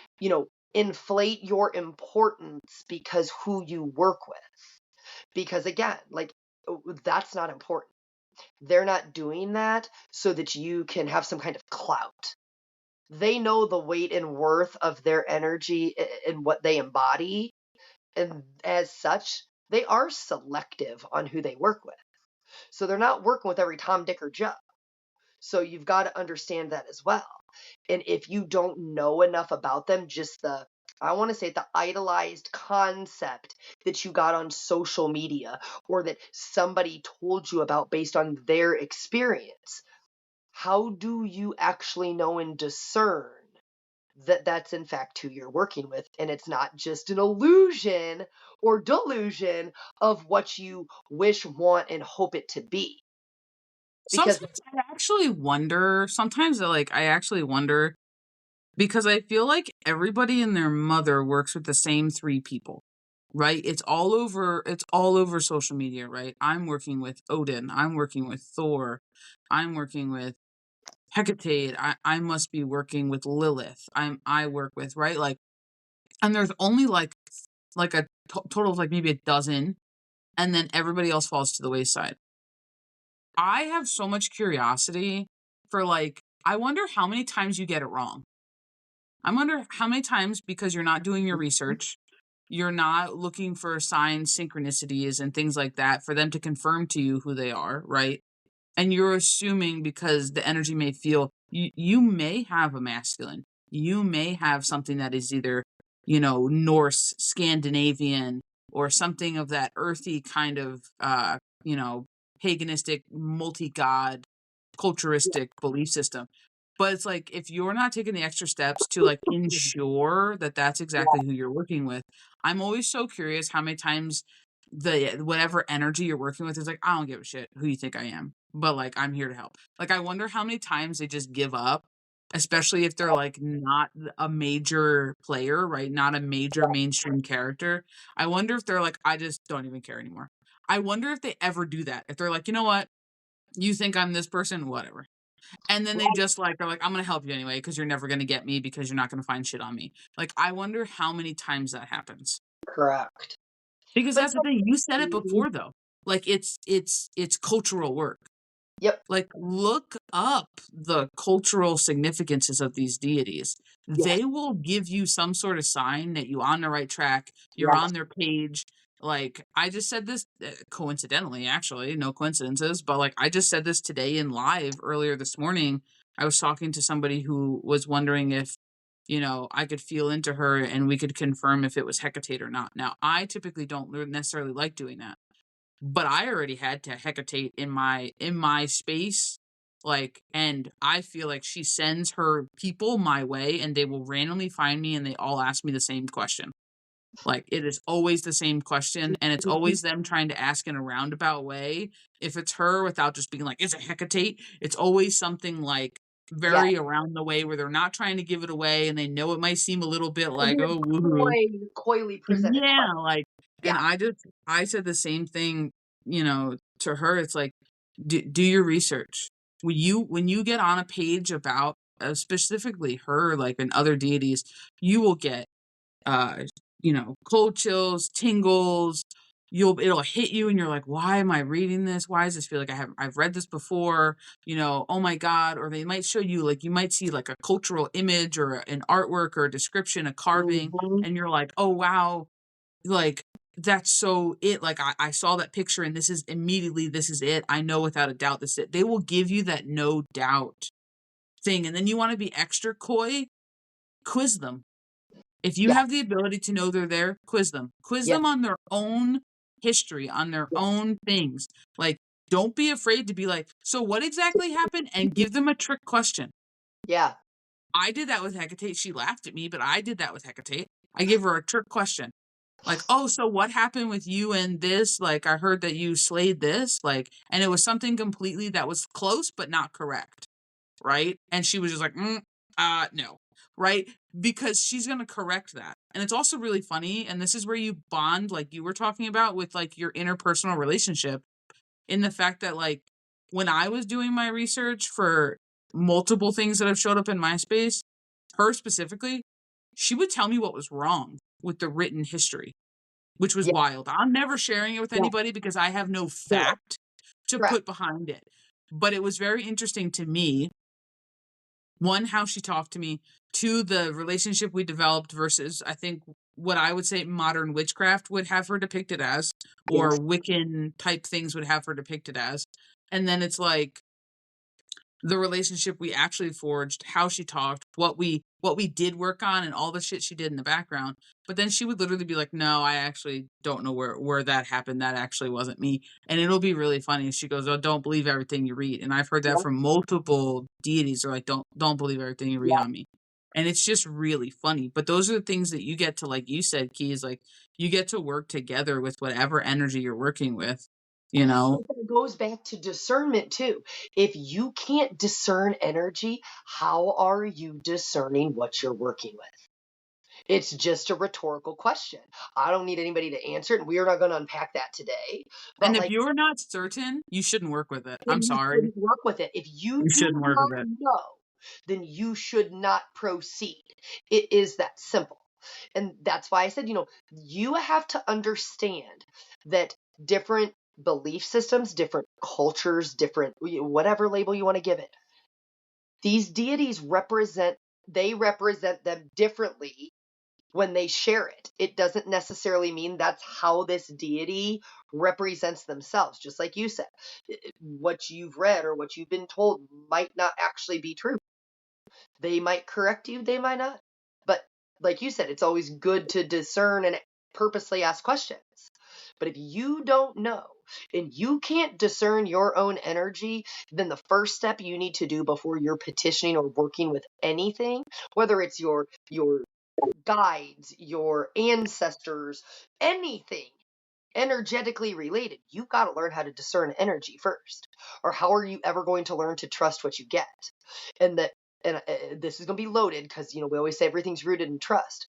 inflate your importance because who you work with. Because again, like, that's not important. They're not doing that so that you can have some kind of clout. They know the weight and worth of their energy and what they embody. And as such, they are selective on who they work with. So they're not working with every Tom, Dick, or Joe. So you've got to understand that as well. And if you don't know enough about them, just I want to say the idolized concept that you got on social media or that somebody told you about based on their experience, how do you actually know and discern that that's in fact who you're working with and it's not just an illusion or delusion of what you wish, want, and hope it to be? Because Sometimes I actually wonder because I feel like everybody and their mother works with the same three people, right? It's all over social media, right? I'm working with Odin, I'm working with Thor, I'm working with Hecate, I must be working with Lilith. I work with, right? Like, and there's only like a total of like maybe a dozen, and then everybody else falls to the wayside. I have so much curiosity for like I wonder how many times you get it wrong. I wonder how many times because you're not doing your research, you're not looking for signs, synchronicities, and things like that for them to confirm to you who they are, right? And you're assuming because the energy may feel you may have a masculine, you may have something that is either Norse, Scandinavian, or something of that earthy kind of you know paganistic, multi-god, culturistic belief system. But it's like if you're not taking the extra steps to like ensure that that's exactly who you're working with, I'm always so curious how many times the whatever energy you're working with is like, I don't give a shit who you think I am, but like I'm here to help. Like I wonder how many times they just give up, especially if they're like not a major player, right? Not a major mainstream character. I wonder if they're like, I just don't even care anymore. I wonder if they ever do that. If they're like, you know what, you think I'm this person, whatever. And then they just like are like, I'm gonna help you anyway because you're never gonna get me because you're not gonna find shit on me. Like I wonder how many times that happens. correct. Because But that's the thing. You said it before though. Like it's cultural work. Yep. Like, look up the cultural significances of these deities. Yes. They will give you some sort of sign that you're on the right track, you're Yes. on their page. Like, I just said this coincidentally, actually, no coincidences, but like, I just said this today in live earlier this morning. I was talking to somebody who was wondering if, I could feel into her and we could confirm if it was Hecate or not. Now, I typically don't necessarily like doing that, but I already had to Hecate in my space, like, and I feel like she sends her people my way, and they will randomly find me, and they all ask me the same question. Like, it is always the same question, and it's Mhm. always them trying to ask in a roundabout way. If it's her, without just being like, "Is it Hecate?" It's always something like Yeah. very around the way where they're not trying to give it away, and they know it might seem a little bit It'll like, be "Oh, a woohoo." coyly presented Yeah, question. like, and Yeah. I said the same thing, to her. It's like, do your research. When you get on a page about, specifically her, like, and other deities, you will get, uh, cold chills, tingles. It'll hit you, and you're like, "Why am I reading this? Why does this feel like I've read this before?" "Oh my god." Or they might show you, like, you might see like a cultural image or an artwork or a description, a carving, Mhm. and you're like, "Oh wow." Like, that's so it, like, I saw that picture, and this is it. I know without a doubt this is it. They will give you that no doubt thing, and then you wanna be extra coy, quiz them. If you Yeah. have the ability to know they're there, quiz them. Quiz Yes. them on their own history, on their Yes. own things. Like, don't be afraid to be like, "So what exactly happened?" And give them a trick question. Yeah. I did that with Hecate. She laughed at me, but I did that with Hecate. I gave her a trick question. Like, "Oh, so what happened with you and this? Like, I heard that you slayed this." Like, and it was something completely that was close but not correct, right? And she was just like, no, right? Because she's gonna correct that. And it's also really funny, and this is where you bond, like you were talking about, with like your interpersonal relationship, in the fact that, like, when I was doing my research for multiple things that have showed up in my space, her specifically, she would tell me what was wrong with the written history, which was Yeah. wild. I'm never sharing it with Yeah. anybody because I have no No. fact to Correct. put behind it. But it was very interesting to me, one, how she talked to me, two, the relationship we developed versus, I think, what I would say modern witchcraft would have her depicted as, or Yes. Wiccan type things would have her depicted as. And then it's like the relationship we actually forged, how she talked, what we did work on, and all the shit she did in the background. But then she would literally be like, "No, I actually don't know where that happened. That actually wasn't me." And it'll be really funny. She goes, "Oh, don't believe everything you read." And I've heard that Yeah. from multiple deities. They're like, "Don't believe everything you read Yeah. on me." And it's just really funny. But those are the things that you get to, like you said, Keys, like, you get to work together with whatever energy you're working with, you know? But it goes back to discernment too. If you can't discern energy, how are you discerning what you're working with? It's just a rhetorical question. I don't need anybody to answer it, and we are not going to unpack that today. And But if like, you're not certain, you shouldn't work with it. I'm then you sorry. shouldn't work with it. If you You do shouldn't work not with it. know, then you should not proceed. It is that simple. And that's why I said, you have to understand that different belief systems, different cultures, different whatever label you want to give it, these deities represent them differently when they share it. It doesn't necessarily mean that's how this deity represents themselves. Just like you said, what you've read or what you've been told might not actually be true. They might correct you, they might not. But like you said, it's always good to discern and purposely ask questions. But if you don't know and you can't discern your own energy, then the first step you need to do before you're petitioning or working with anything, whether it's your guides, your ancestors, anything energetically related, you've got to learn how to discern energy first. Or how are you ever going to learn to trust what you get? And that and this is going to be loaded because we always say everything's rooted in trust.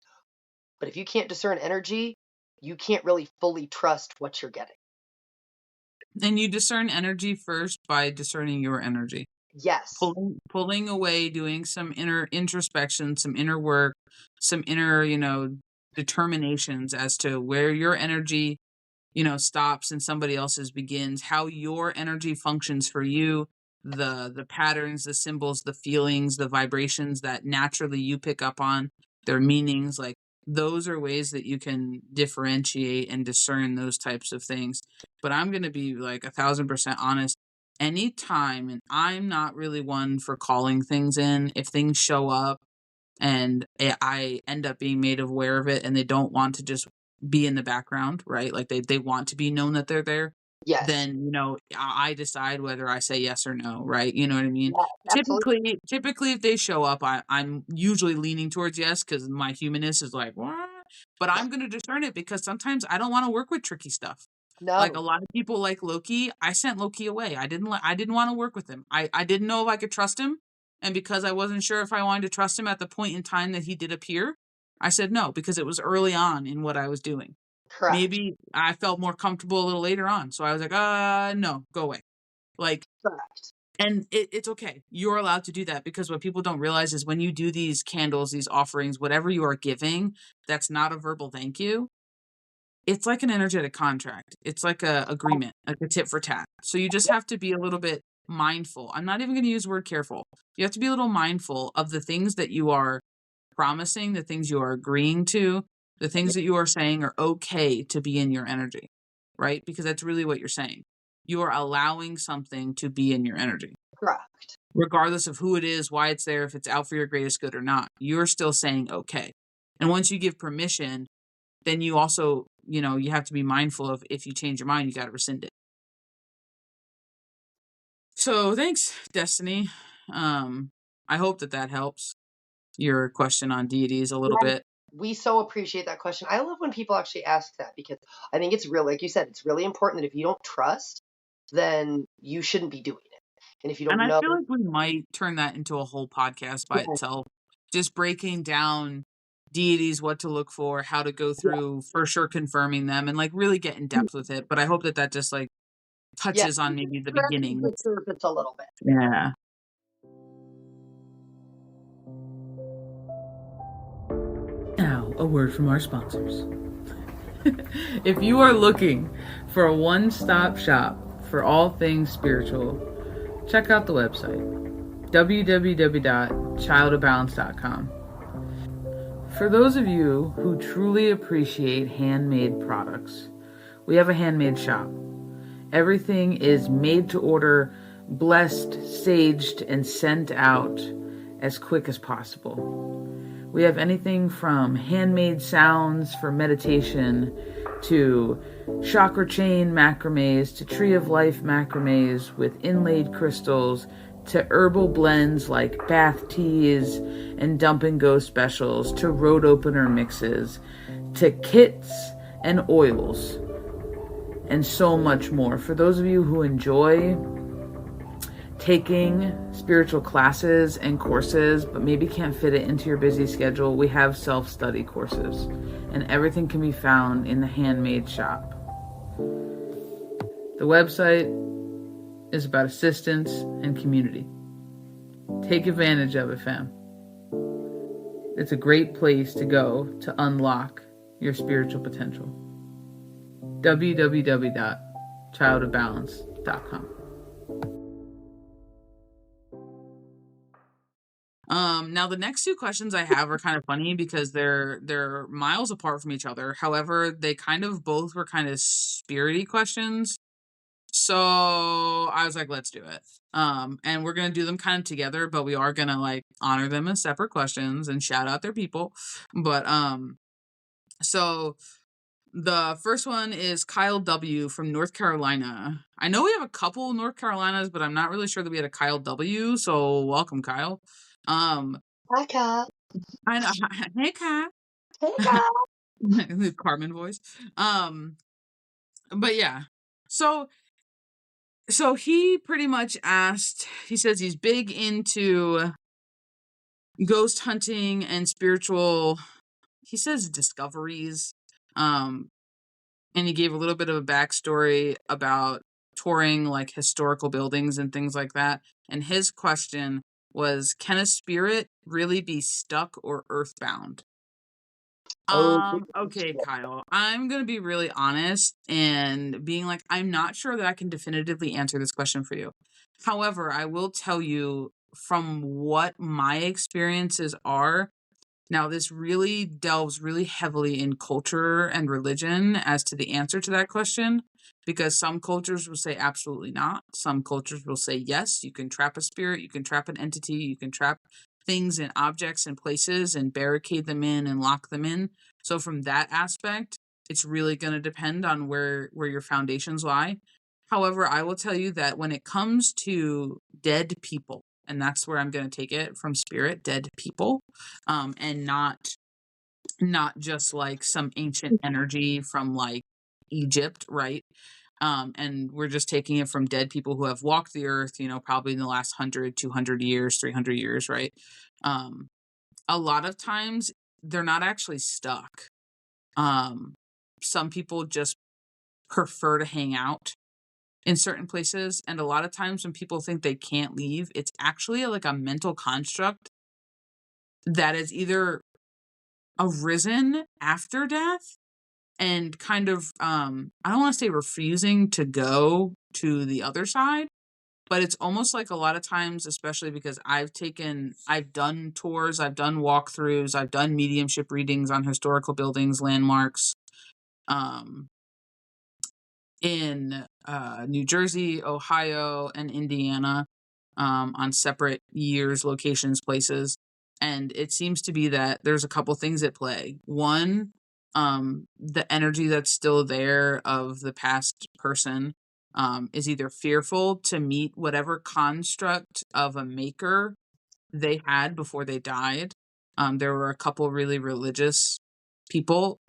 But if you can't discern energy, you can't really fully trust what you're getting. And you discern energy first by discerning your energy. Yes. Pulling away, doing some inner introspection, some inner work, some inner, determinations as to where your energy stops and somebody else's begins, how your energy functions for you, the patterns, the symbols, the feelings, the vibrations that naturally you pick up on, their meanings, like those are ways that you can differentiate and discern those types of things. But I'm going to be like 1,000% honest. Anytime, and I'm not really one for calling things in, if things show up and I end up being made aware of it and they don't want to just be in the background, right? Like they want to be known that they're there, Yes. then, I decide whether I say yes or no, right? You know what I mean? Yeah, absolutely. Typically if they show up, I'm usually leaning towards yes because my humanness is like, what? But I'm going to discern it because sometimes I don't want to work with tricky stuff. Like a No. lot of people like Loki, I sent Loki away. I didn't want to work with him. I didn't know if I could trust him. And because I wasn't sure if I wanted to trust him at the point in time that he did appear, I said no because it was early on in what I was doing. Correct. Maybe I felt more comfortable a little later on. So I was like, no, go away. Like, Correct. and it's okay. You're allowed to do that because what people don't realize is when you do these candles, these offerings, whatever you are giving, that's not a verbal thank you. It's like an energetic contract. It's like a agreement, like a tit for tat. So you just have to be a little bit mindful. I'm not even going to use the word careful. You have to be a little mindful of the things that you are promising, the things you are agreeing to, the Yeah, things that you are saying are okay to be in your energy, right? Because that's really what you're saying. You are allowing something to be in your energy, correct. regardless of who it is, why it's there, if it's out for your greatest good or not. You're still saying okay. And once you give permission, then you also, you have to be mindful of if you change your mind, you got to rescind it. So thanks, Destiny. I hope that helps your question on deities a little Yeah, bit. we so appreciate that question. I love when people actually ask that because I think it's real, like you said, it's really important that if you don't trust, then you shouldn't be doing it. And if you And don't I know, feel like we might turn that into a whole podcast by yeah, itself, just breaking down deities, what to look for, how to go yeah, through, for sure confirming them, and like really get in depth with it. But I hope that just like yeah, touches on maybe the scratches beginning. the surface a little bit. Yeah. Now, a word from our sponsors. If you are looking for a one-stop shop for all things spiritual, check out the website www.childofbalance.com. For those of you who truly appreciate handmade products, we have a handmade shop. Everything is made to order, blessed, saged, and sent out as quick as possible. We have anything from handmade sounds for meditation to chakra chain macrames to tree of life macrames with inlaid crystals to herbal blends like bath teas and dump and go specials to road opener mixes to kits and oils and so much more. For those of you who enjoy taking spiritual classes and courses but maybe can't fit it into your busy schedule, we have self-study courses and everything can be found in the handmade shop. The website is about assistance and community. Take advantage of it, fam. It's a great place to go to unlock your spiritual potential. www.childofbalance.com. Now the next two questions I have are kind of funny because they're miles apart from each other. However, they kind of both were kind of spirity questions. So I was like, let's do it. And we're gonna do them kind of together, but we are gonna like honor them as separate questions and shout out their people. But so the first one is Kyle W from North Carolina. I know we have a couple North Carolinas, but I'm not really sure that we had a Kyle W. So welcome, Kyle. Um, Hi, Kyle. I know. Hey, Kyle. Hey, Kyle. The Carmen voice. But yeah. So he pretty much asked. He says he's big into ghost hunting and spiritual. He says discoveries. Um, and he gave a little bit of a backstory about touring like historical buildings and things like that. And his question was, can a spirit really be stuck or earthbound? Oh, Okay, Kyle. I'm gonna be really honest and being like, I'm not sure that I can definitively answer this question for you. However, I will tell you from what my experiences are. Now, this really delves really heavily in culture and religion as to the answer to that question, because some cultures will say absolutely not. Some cultures will say yes, you can trap a spirit, you can trap an entity, you can trap things and objects and places and barricade them in and lock them in. So from that aspect, it's really going to depend on where your foundations lie. However, I will tell you that when it comes to dead people, and that's where I'm going to take it from spirit, dead people, and not just like some ancient energy from like Egypt, right? And we're just taking it from dead people who have walked the earth, probably in the last 100, 200 years, 300 years, right? Um, a lot of times they're not actually stuck. Um, some people just prefer to hang out in certain places. And a lot of times when people think they can't leave, it's actually like a mental construct that is either arisen after death and kind of I don't want to say refusing to go to the other side, but it's almost like a lot of times, especially because I've done tours, I've done walkthroughs, I've done mediumship readings on historical buildings, landmarks, um in New Jersey, Ohio, and Indiana, on separate years, locations, places. And it seems to be that there's a couple things at play. One, the energy that's still there of the past person is either fearful to meet whatever construct of a maker they had before they died. There were a couple really religious people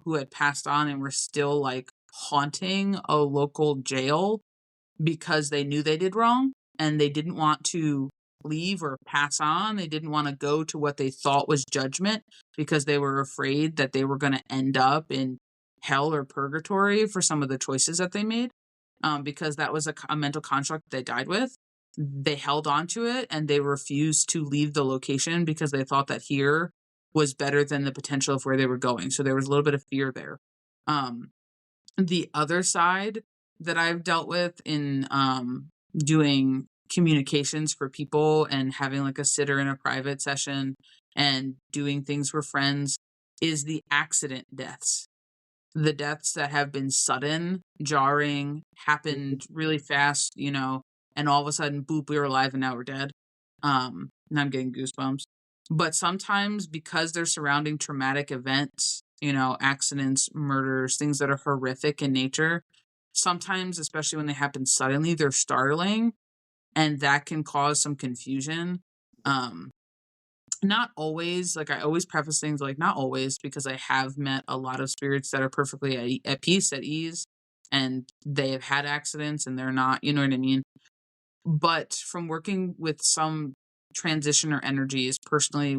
who had passed on and were still like haunting a local jail because they knew they did wrong and they didn't want to leave or pass on. They didn't want to go to what they thought was judgment because they were afraid that they were going to end up in hell or purgatory for some of the choices that they made, because that was a mental construct they died with. They held on to it and they refused to leave the location because they thought that here was better than the potential of where they were going. So there was a little bit of fear there. Um, the other side that I've dealt with in doing communications for people and having like a sitter in a private session and doing things for friends is the accident deaths. The deaths that have been sudden, jarring, happened really fast, and all of a sudden, boop, we were alive and now we're dead. And I'm getting goosebumps. But sometimes because they're surrounding traumatic events, accidents, murders, things that are horrific in nature, sometimes, especially when they happen suddenly, they're startling and that can cause some confusion. Um, not always, like I always preface things like not always, because I have met a lot of spirits that are perfectly at peace, at ease, and they have had accidents and they're not, you know what I mean? But from working with some transitioner energies personally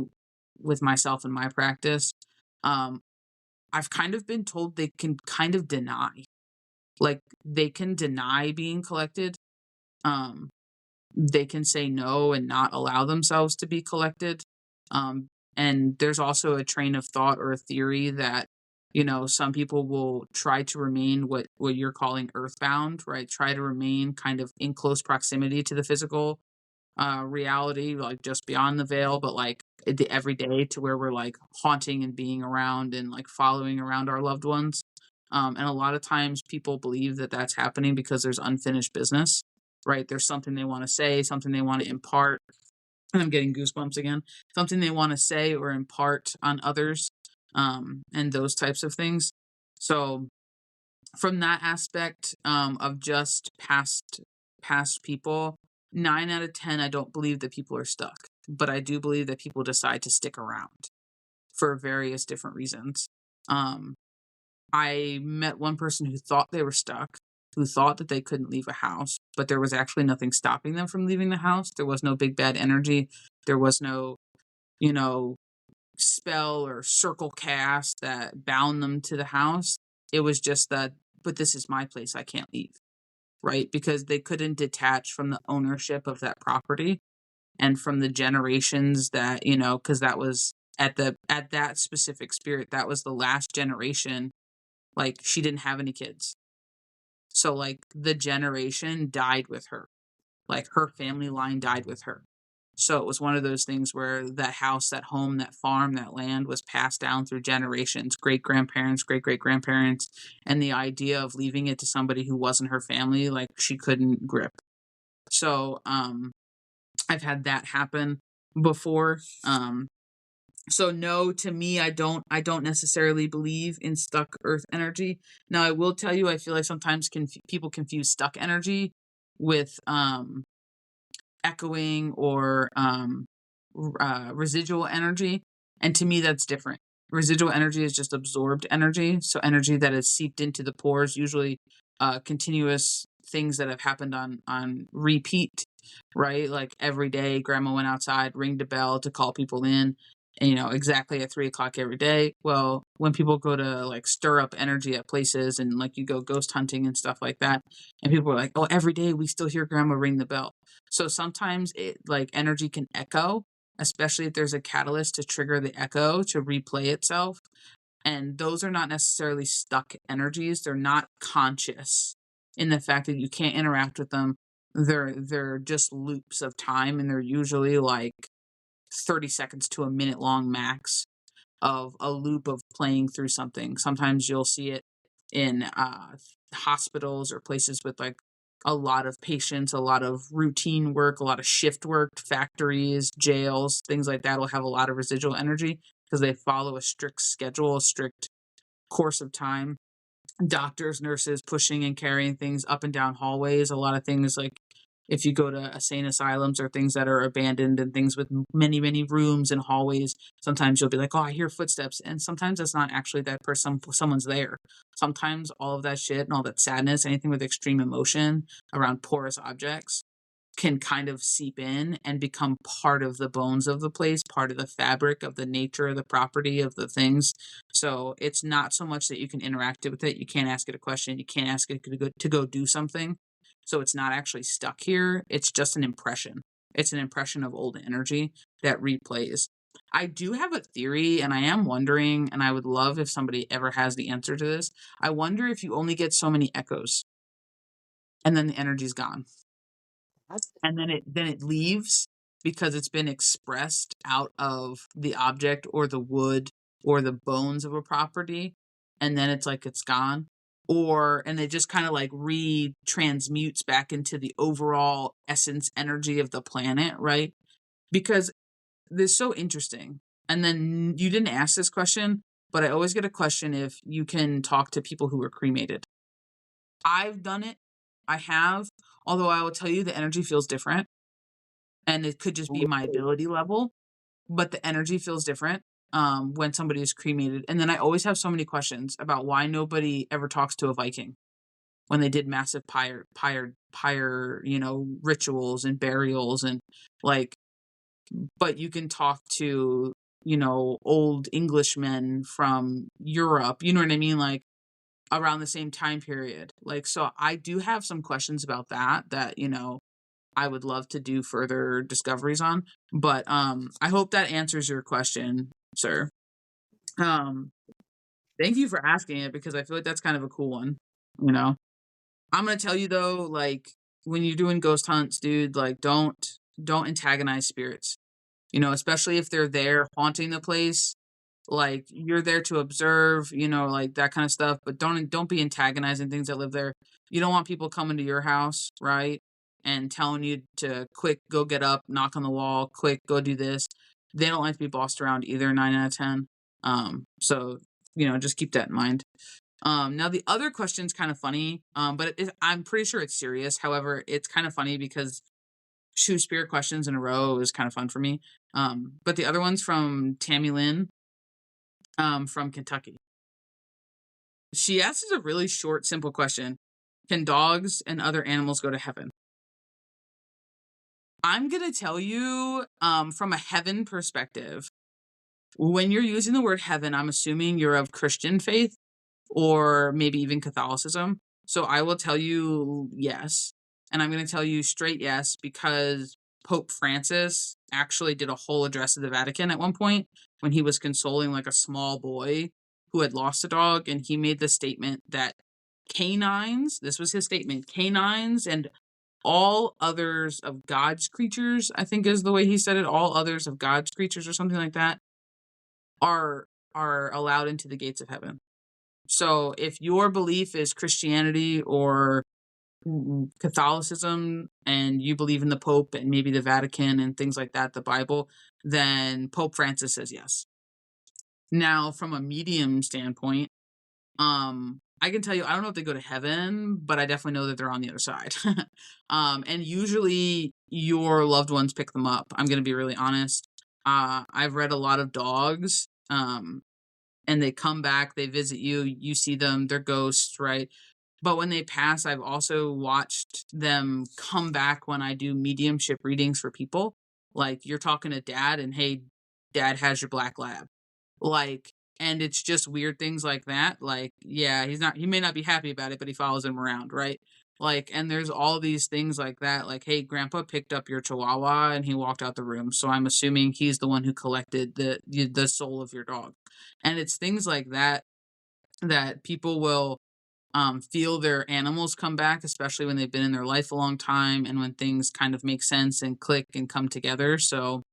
with myself and my practice, um, I've kind of been told they can kind of deny. Like they can deny being collected. Um, they can say no and not allow themselves to be collected. Um, and there's also a train of thought or a theory that, some people will try to remain what you're calling earthbound, right? Try to remain kind of in close proximity to the physical reality, like just beyond the veil, but like the everyday to where we're like haunting and being around and like following around our loved ones. And a lot of times people believe that that's happening because there's unfinished business, right? There's something they want to say, something they want to impart. And I'm getting goosebumps again. Something they want to say or impart on others, and those types of things. So from that aspect of just past people, 9 out of 10, I don't believe that people are stuck, but I do believe that people decide to stick around for various different reasons. Um, I met one person who thought they were stuck, who thought that they couldn't leave a house, but there was actually nothing stopping them from leaving the house. There was no big bad energy. There was no, you know, spell or circle cast that bound them to the house. It was just that, but this is my place. I can't leave, right? Because they couldn't detach from the ownership of that property and from the generations that, because that was at that specific spirit. That was the last generation. Like, she didn't have any kids. So, like, the generation died with her. Like, her family line died with her. So it was one of those things where that house, that home, that farm, that land was passed down through generations, great-grandparents, great-great-grandparents, and the idea of leaving it to somebody who wasn't her family, like, she couldn't grip. So, I've had that happen before. So no, to me, I don't necessarily believe in stuck earth energy. Now, I will tell you, I feel like sometimes people confuse stuck energy with echoing or residual energy. And to me, that's different. Residual energy is just absorbed energy. So energy that is seeped into the pores, usually continuous things that have happened on repeat, right? Like every day, grandma went outside, ringed a bell to call people in, and, exactly at 3 o'clock every day. Well, when people go to like stir up energy at places and like you go ghost hunting and stuff like that, and people are like, oh, every day we still hear grandma ring the bell. So sometimes it like energy can echo, especially if there's a catalyst to trigger the echo to replay itself. And those are not necessarily stuck energies. They're not conscious in the fact that you can't interact with them. They're just loops of time, and they're usually like 30 seconds to a minute long max of a loop of playing through something. Sometimes you'll see it in hospitals or places with like a lot of patients, a lot of routine work, a lot of shift work, factories, jails, things like that will have a lot of residual energy because they follow a strict schedule, a strict course of time. Doctors, nurses pushing and carrying things up and down hallways, a lot of things like if you go to insane asylums or things that are abandoned and things with many, many rooms and hallways, sometimes you'll be like, oh, I hear footsteps. And sometimes that's not actually that person, someone's there. Sometimes all of that shit and all that sadness, anything with extreme emotion around porous objects can kind of seep in and become part of the bones of the place, part of the fabric of the nature of the property of the things. So it's not so much that you can interact with it. You can't ask it a question. You can't ask it to go do something. So it's not actually stuck here. It's just an impression. It's an impression of old energy that replays. I do have a theory, and I am wondering, and I would love if somebody ever has the answer to this. I wonder if you only get so many echoes and then the energy's gone. And then it leaves because it's been expressed out of the object or the wood or the bones of a property, and then it's like it's gone. And it just kind of like retransmutes back into the overall essence energy of the planet, right? Because this is so interesting. And then you didn't ask this question, but I always get a question if you can talk to people who were cremated. I've done it. I have, although I will tell you the energy feels different. And it could just be my ability level, but the energy feels different when somebody is cremated. And then I always have so many questions about why nobody ever talks to a Viking when they did massive pyre, rituals and burials and like, but you can talk to, old Englishmen from Europe, you know what I mean? Like around the same time period. Like, so I do have some questions about that, I would love to do further discoveries on. But I hope that answers your question, sir. Um, Thank you for asking it because I feel like that's kind of a cool one. You know, I'm gonna tell you though, like when you're doing ghost hunts, dude, like don't antagonize spirits. Especially if they're there haunting the place. Like you're there to observe, like that kind of stuff. But don't be antagonizing things that live there. You don't want people coming to your house, right? And telling you to quick go get up, knock on the wall, quick go do this. They don't like to be bossed around either. 9 out of 10. So just keep that in mind. Now the other question's kind of funny, but I'm pretty sure it's serious. However, it's kind of funny because 2 spirit questions in a row is kind of fun for me. But the other one's from Tammy Lynn, from Kentucky. She asks a really short, simple question. Can dogs and other animals go to heaven? I'm going to tell you, from a heaven perspective, when you're using the word heaven, I'm assuming you're of Christian faith or maybe even Catholicism. So I will tell you yes. And I'm going to tell you straight yes because Pope Francis actually did a whole address to the Vatican at one point when he was consoling like a small boy who had lost a dog, and he made the statement that canines, this was his statement, canines and all others of God's creatures, I think is the way he said it, all others of God's creatures or something like that, are allowed into the gates of heaven. So if your belief is Christianity or Catholicism and you believe in the Pope and maybe the Vatican and things like that, the Bible, then Pope Francis says yes. Now, from a medium standpoint, I can tell you, I don't know if they go to heaven, but I definitely know that they're on the other side. And usually your loved ones pick them up. I'm going to be really honest. I've read a lot of dogs, and they come back, they visit you, you see them, they're ghosts, right? But when they pass, I've also watched them come back when I do mediumship readings for people. Like you're talking to dad and hey, dad has your black lab. Like, and it's just weird things like that. Like, yeah, he may not be happy about it, but he follows him around, right? Like, and there's all these things like that. Like, hey, grandpa picked up your chihuahua and he walked out the room. So I'm assuming he's the one who collected the soul of your dog. And it's things like that that people will feel their animals come back, especially when they've been in their life a long time and when things kind of make sense and click and come together. So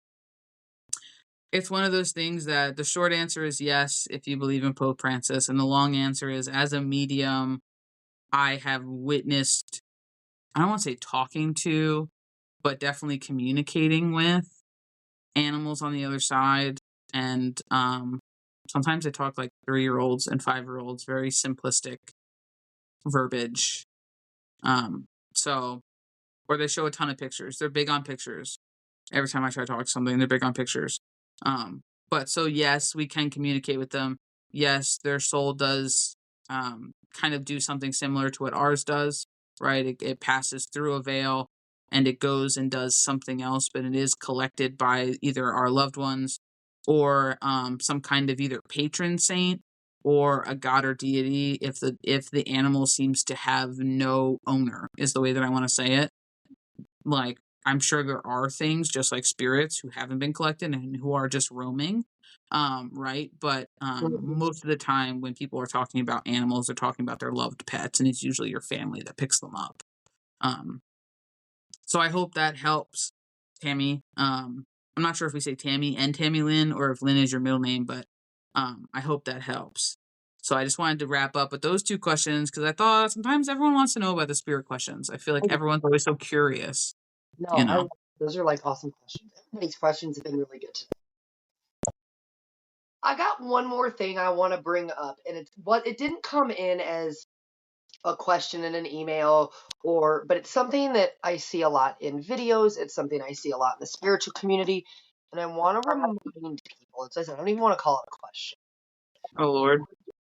it's one of those things that the short answer is yes, if you believe in Pope Francis. And the long answer is as a medium, I have witnessed, I don't want to say talking to, but definitely communicating with animals on the other side. And sometimes I talk like 3-year-olds and 5-year-olds, very simplistic verbiage. So, or they show a ton of pictures. They're big on pictures. Every time I try to talk to something, they're big on pictures. But so yes, we can communicate with them. Yes, their soul does kind of do something similar to what ours does, right? It passes through a veil and it goes and does something else, but it is collected by either our loved ones or some kind of either patron saint or a god or deity if the animal seems to have no owner is the way that I want to say it. Like I'm sure there are things just like spirits who haven't been collected and who are just roaming, right? But Mhm. most of the time when people are talking about animals, they're talking about their loved pets, and it's usually your family that picks them up. Um, so I hope that helps, Tammy. I'm not sure if we say Tammy and Tammy Lynn or if Lynn is your middle name, but I hope that helps. So I just wanted to wrap up with those two questions because I thought sometimes everyone wants to know about the spirit questions. I feel like everyone's always so curious, No, you know. those are like awesome questions. Everybody's questions have been really good today. I got one more thing I want to bring up, and it's what it didn't come in as a question in an email but it's something that I see a lot in videos. It's something I see a lot in the spiritual community, and I want to remind people. It's I don't even want to call it a question. Oh Lord.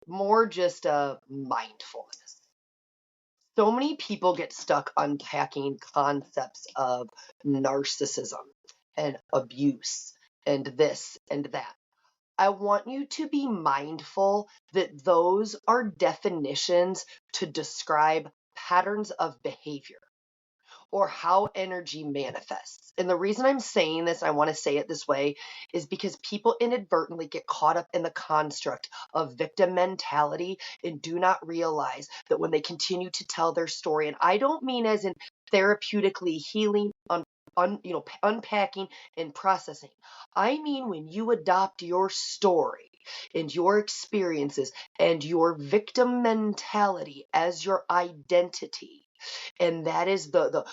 More just a mindfulness. So many people get stuck unpacking concepts of narcissism and abuse and this and that. I want you to be mindful that those are definitions to describe patterns of behavior or how energy manifests. And the reason I'm saying this, I want to say it this way, is because people inadvertently get caught up in the construct of victim mentality and do not realize that when they continue to tell their story, and I don't mean as in therapeutically healing, unpacking and processing. I mean when you adopt your story and your experiences and your victim mentality as your identity, and that is the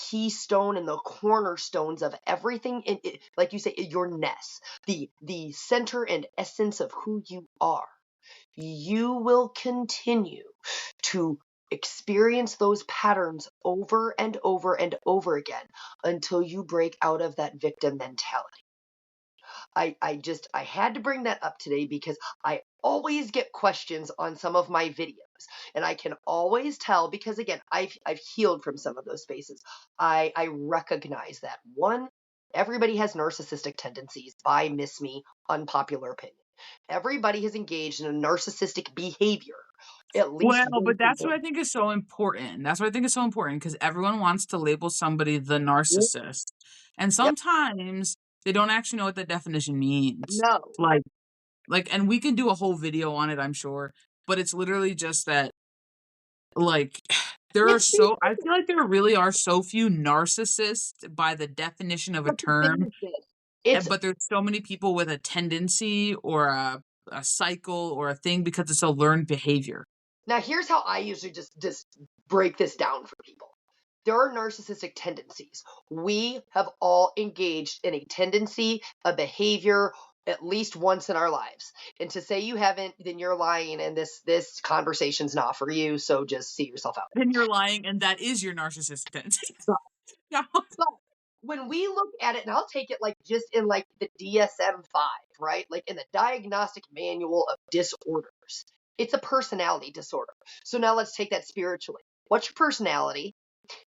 keystone and the cornerstones of everything in it, like you say, your nest, the center and essence of who you are. You will continue to experience those patterns over and over and over again until you break out of that victim mentality. I had to bring that up today because I always get questions on some of my videos, and I can always tell because again I've healed from some of those spaces. I recognize that one, everybody has narcissistic tendencies. By miss me, unpopular opinion. Everybody has engaged in a narcissistic behavior at Well, least once but in that's their what I think is so important. That's what I think is so important because everyone wants to label somebody the life. narcissist. And Yep. sometimes they don't actually know what the definition means. No. And we can do a whole video on it, I'm sure, but it's literally just that, like, It's I feel like there really are so few narcissists by the definition of a but the thing term, is this. It's but there's so many people with a tendency or a cycle or a thing because it's a learned behavior. Now here's how I usually just break this down for people. There are narcissistic tendencies. We have all engaged in a tendency, a behavior at least once in our lives. And to say you haven't, then you're lying and this conversation's not for you, so just see yourself out. Then you're lying, and that is your narcissistic tendency. But Yeah. but when we look at it, and I'll take it like just in like the DSM-5, right? Like in the Diagnostic Manual of Disorders. It's a personality disorder. So now let's take that spiritually. What's your personality?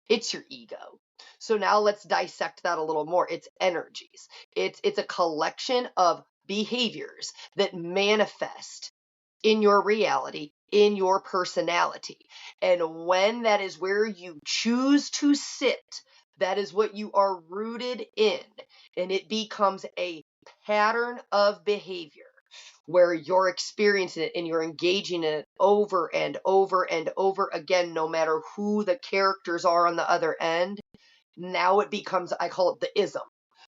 It's your ego. So now let's dissect that a little more. It's energies. It's a collection of behaviors that manifest in your reality, in your personality. And when that is where you choose to sit, that is what you are rooted in. And it becomes a pattern of behavior where you're experiencing it and you're engaging in it over and over and over again, no matter who the characters are on the other end. Now it becomes, I call it the ism,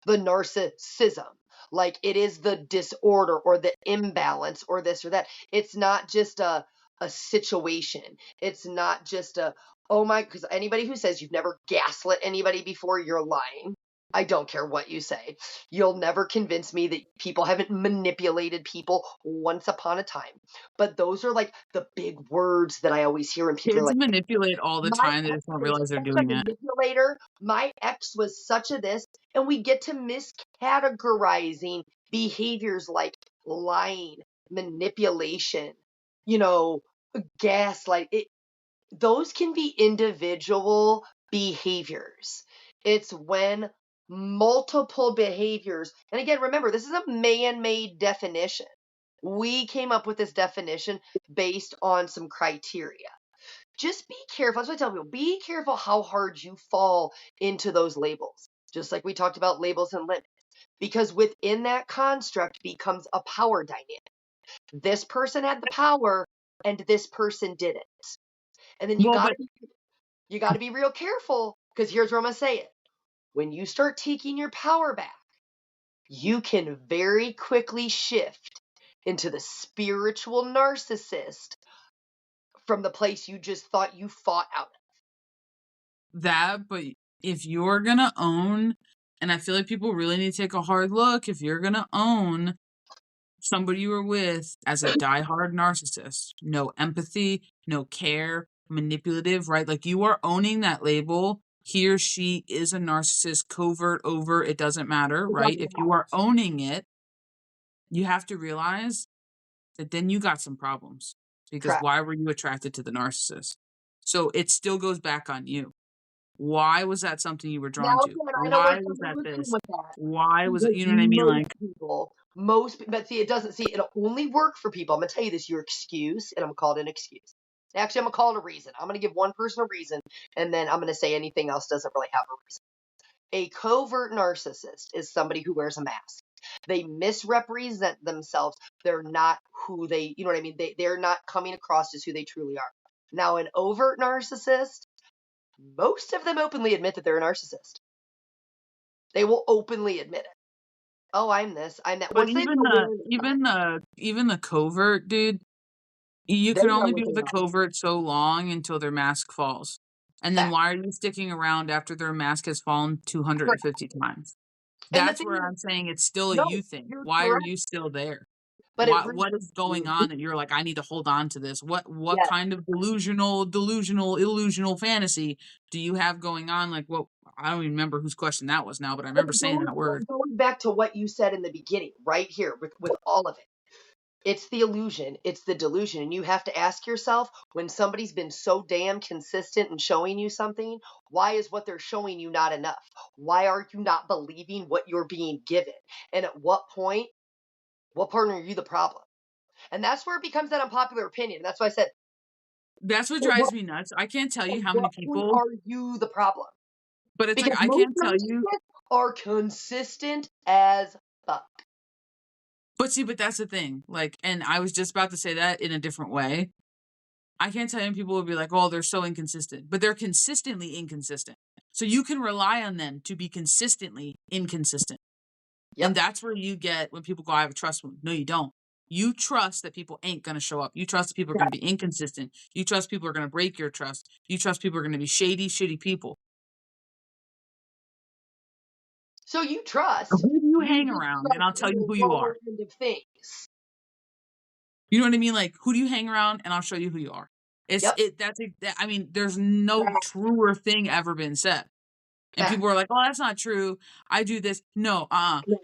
the narcissism. Like it is the disorder or the imbalance or this or that. It's not just a situation. It's not just a, oh my, because anybody who says you've never gaslit anybody before, you're lying. I don't care what you say. You'll never convince me that people haven't manipulated people once upon a time. But those are like the big words that I always hear when people are Kids like, manipulate all the my time, they ex just don't was realize they're such a doing it. manipulator. My ex was such a this. And we get to miscategorizing behaviors like lying, manipulation, you know, gaslight. Those can be individual behaviors. It's when multiple behaviors, and again, remember, this is a man made definition. We came up with this definition based on some criteria. Just be careful. That's what I tell people, be careful how hard you fall into those labels. Just like we talked about labels and limits, because within that construct becomes a power dynamic. This person had the power and this person didn't. And then Well, but you got to be real careful because here's where I'm going to say it. When you start taking your power back, you can very quickly shift into the spiritual narcissist from the place you just thought you fought out but if you're gonna own, and I feel like people really need to take a hard look, if you're gonna own somebody you were with as a diehard narcissist, no empathy, no care, manipulative, right? Like you are owning that label. He or she is a narcissist, covert, overt, it doesn't matter, right? If you are owning it, you have to realize that then you got some problems because Correct. why were you attracted to the narcissist? So it still goes back on you. Why was that something you were drawn Now, to? again, I know where Why was somebody that was going this? with that. Why was it, Because you know what I mean? Like, but see, it doesn't, see, it'll only work for people. I'm going to tell you this, your excuse, and I'm going to call it an excuse. Actually, I'm going to call it a reason. I'm going to give one person a reason, and then I'm going to say anything else doesn't really have a reason. A covert narcissist is somebody who wears a mask. They misrepresent themselves. They're not who they, you know what I mean? They're not coming across as who they truly are. Now, an overt narcissist, most of them openly admit that they're a narcissist. They will openly admit it. Oh, I'm this, I'm that. but Once they know where even the covert dude, you they can know only what be they with the are. covert so long until their mask falls. And then Fact. why are you sticking around after their mask has fallen Correct. 250 times? And the That's thing where is, I'm saying it's still a no, you thing. you're Why are correct. you still there? But it really, What is going on that you're like, I need to hold on to this? What yes. kind of illusional fantasy do you have going on? Like, what, I don't even remember whose question that was now, but I But remember saying that word. going back to what you said in the beginning, right here with all of it. It's the illusion, it's the delusion. And you have to ask yourself, when somebody's been so damn consistent in showing you something, why is what they're showing you not enough? Why are you not believing what you're being given? And at what point, what partner are you the problem? And that's where it becomes that unpopular opinion. That's why I said, That's what at drives what, me nuts. I can't tell at you how many what point people, are you the problem? but it's like Because I most can't tell you. narcissists are consistent as fuck. But see, but that's the thing. Like, and I was just about to say that in a different way. I can't tell you, people will be like, oh, they're so inconsistent. But they're consistently inconsistent. So you can rely on them to be consistently inconsistent. Yep. And that's where you get when people go, I have a trust wound. No, you don't. You trust that people ain't going to show up. You trust that people are going to be inconsistent. You trust people are going to break your trust. You trust people are going to be shady, shitty people. So you trust. Who do you hang around? And I'll tell you who you are. Things. You know what I mean? Like, who do you hang around? And I'll show you who you are. I mean, there's no truer thing ever been said. And people are like, oh, that's not true. I do this. No,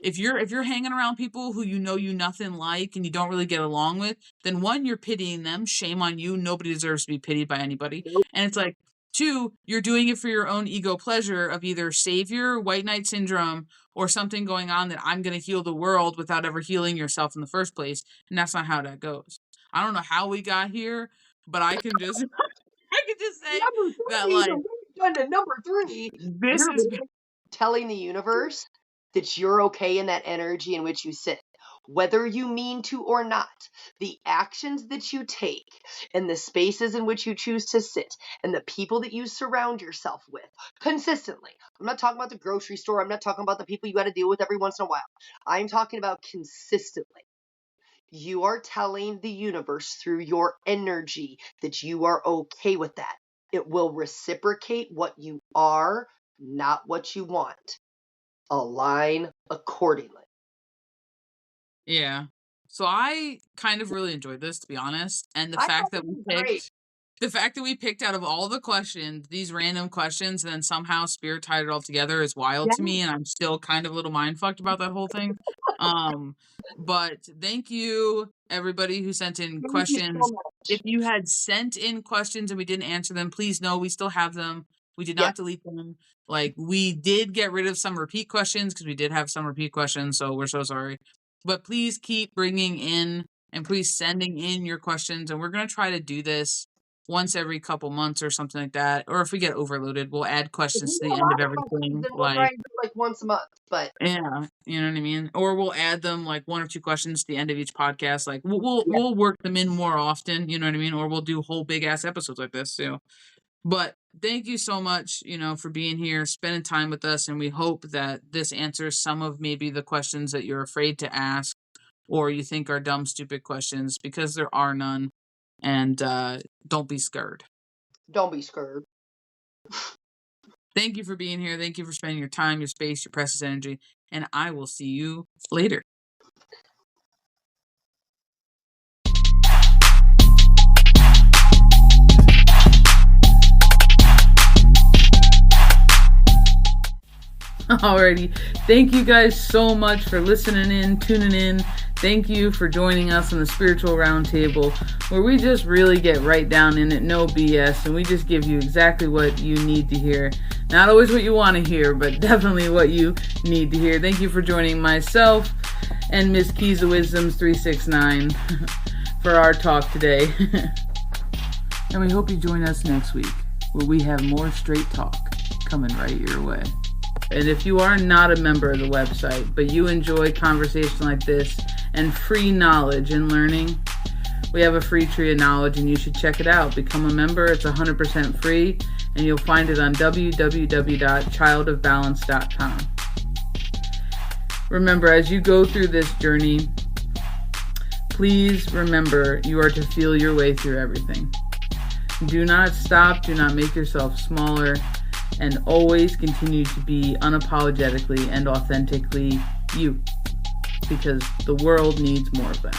if you're hanging around people who you nothing like and you don't really get along with, then one, you're pitying them. Shame on you. Nobody deserves to be pitied by anybody. And it's like, two, you're doing it for your own ego pleasure of either savior, white knight syndrome, or something going on that I'm going to heal the world without ever healing yourself in the first place. And that's not how that goes. I don't know how we got here, but I can just say that, like, number 3, this is telling the universe that you're okay in that energy in which you sit, whether you mean to or not. The actions that you take and the spaces in which you choose to sit and the people that you surround yourself with consistently. I'm not talking about the grocery store. I'm not talking about the people you got to deal with every once in a while. I'm talking about consistently. You are telling the universe through your energy that you are okay with that. It will reciprocate what you are, not what you want. Align accordingly. Yeah. So I kind of really enjoyed this, to be honest. And the fact that we picked out of all the questions, these random questions, and then somehow Spirit tied it all together is wild to me. And I'm still kind of a little mind fucked about that whole thing. But thank you, everybody who sent in questions. If you had sent in questions and we didn't answer them, please know we still have them. We did not delete them. Like, we did get rid of some repeat questions because we did have some repeat questions. So we're so sorry. But please keep bringing in and please sending in your questions. And we're going to try to do this once every couple months or something like that. Or if we get overloaded, we'll add questions to the end of everything. We'll try and do like once a month, but yeah, you know what I mean? Or we'll add them like 1 or 2 questions to the end of each podcast. Like we'll work them in more often, you know what I mean? Or we'll do whole big ass episodes like this too. But thank you so much, for being here, spending time with us, and we hope that this answers some of maybe the questions that you're afraid to ask or you think are dumb, stupid questions, because there are none. And don't be scared. Don't be scared. Thank you for being here. Thank you for spending your time, your space, your precious energy, and I will see you later. Alrighty. Thank you guys so much for listening in, tuning in. Thank you for joining us on the Spiritual Roundtable, where we just really get right down in it, no BS, and we just give you exactly what you need to hear. Not always what you want to hear, but definitely what you need to hear. Thank you for joining myself and Miss Keys of Wisdoms 369 for our talk today. And we hope you join us next week, where we have more straight talk coming right your way. And if you are not a member of the website, but you enjoy conversation like this and free knowledge and learning, we have a free tree of knowledge and you should check it out. Become a member. It's 100% free and you'll find it on www.childofbalance.com. Remember, as you go through this journey, please remember you are to feel your way through everything. Do not stop. Do not make yourself smaller. And always continue to be unapologetically and authentically you, because the world needs more of that.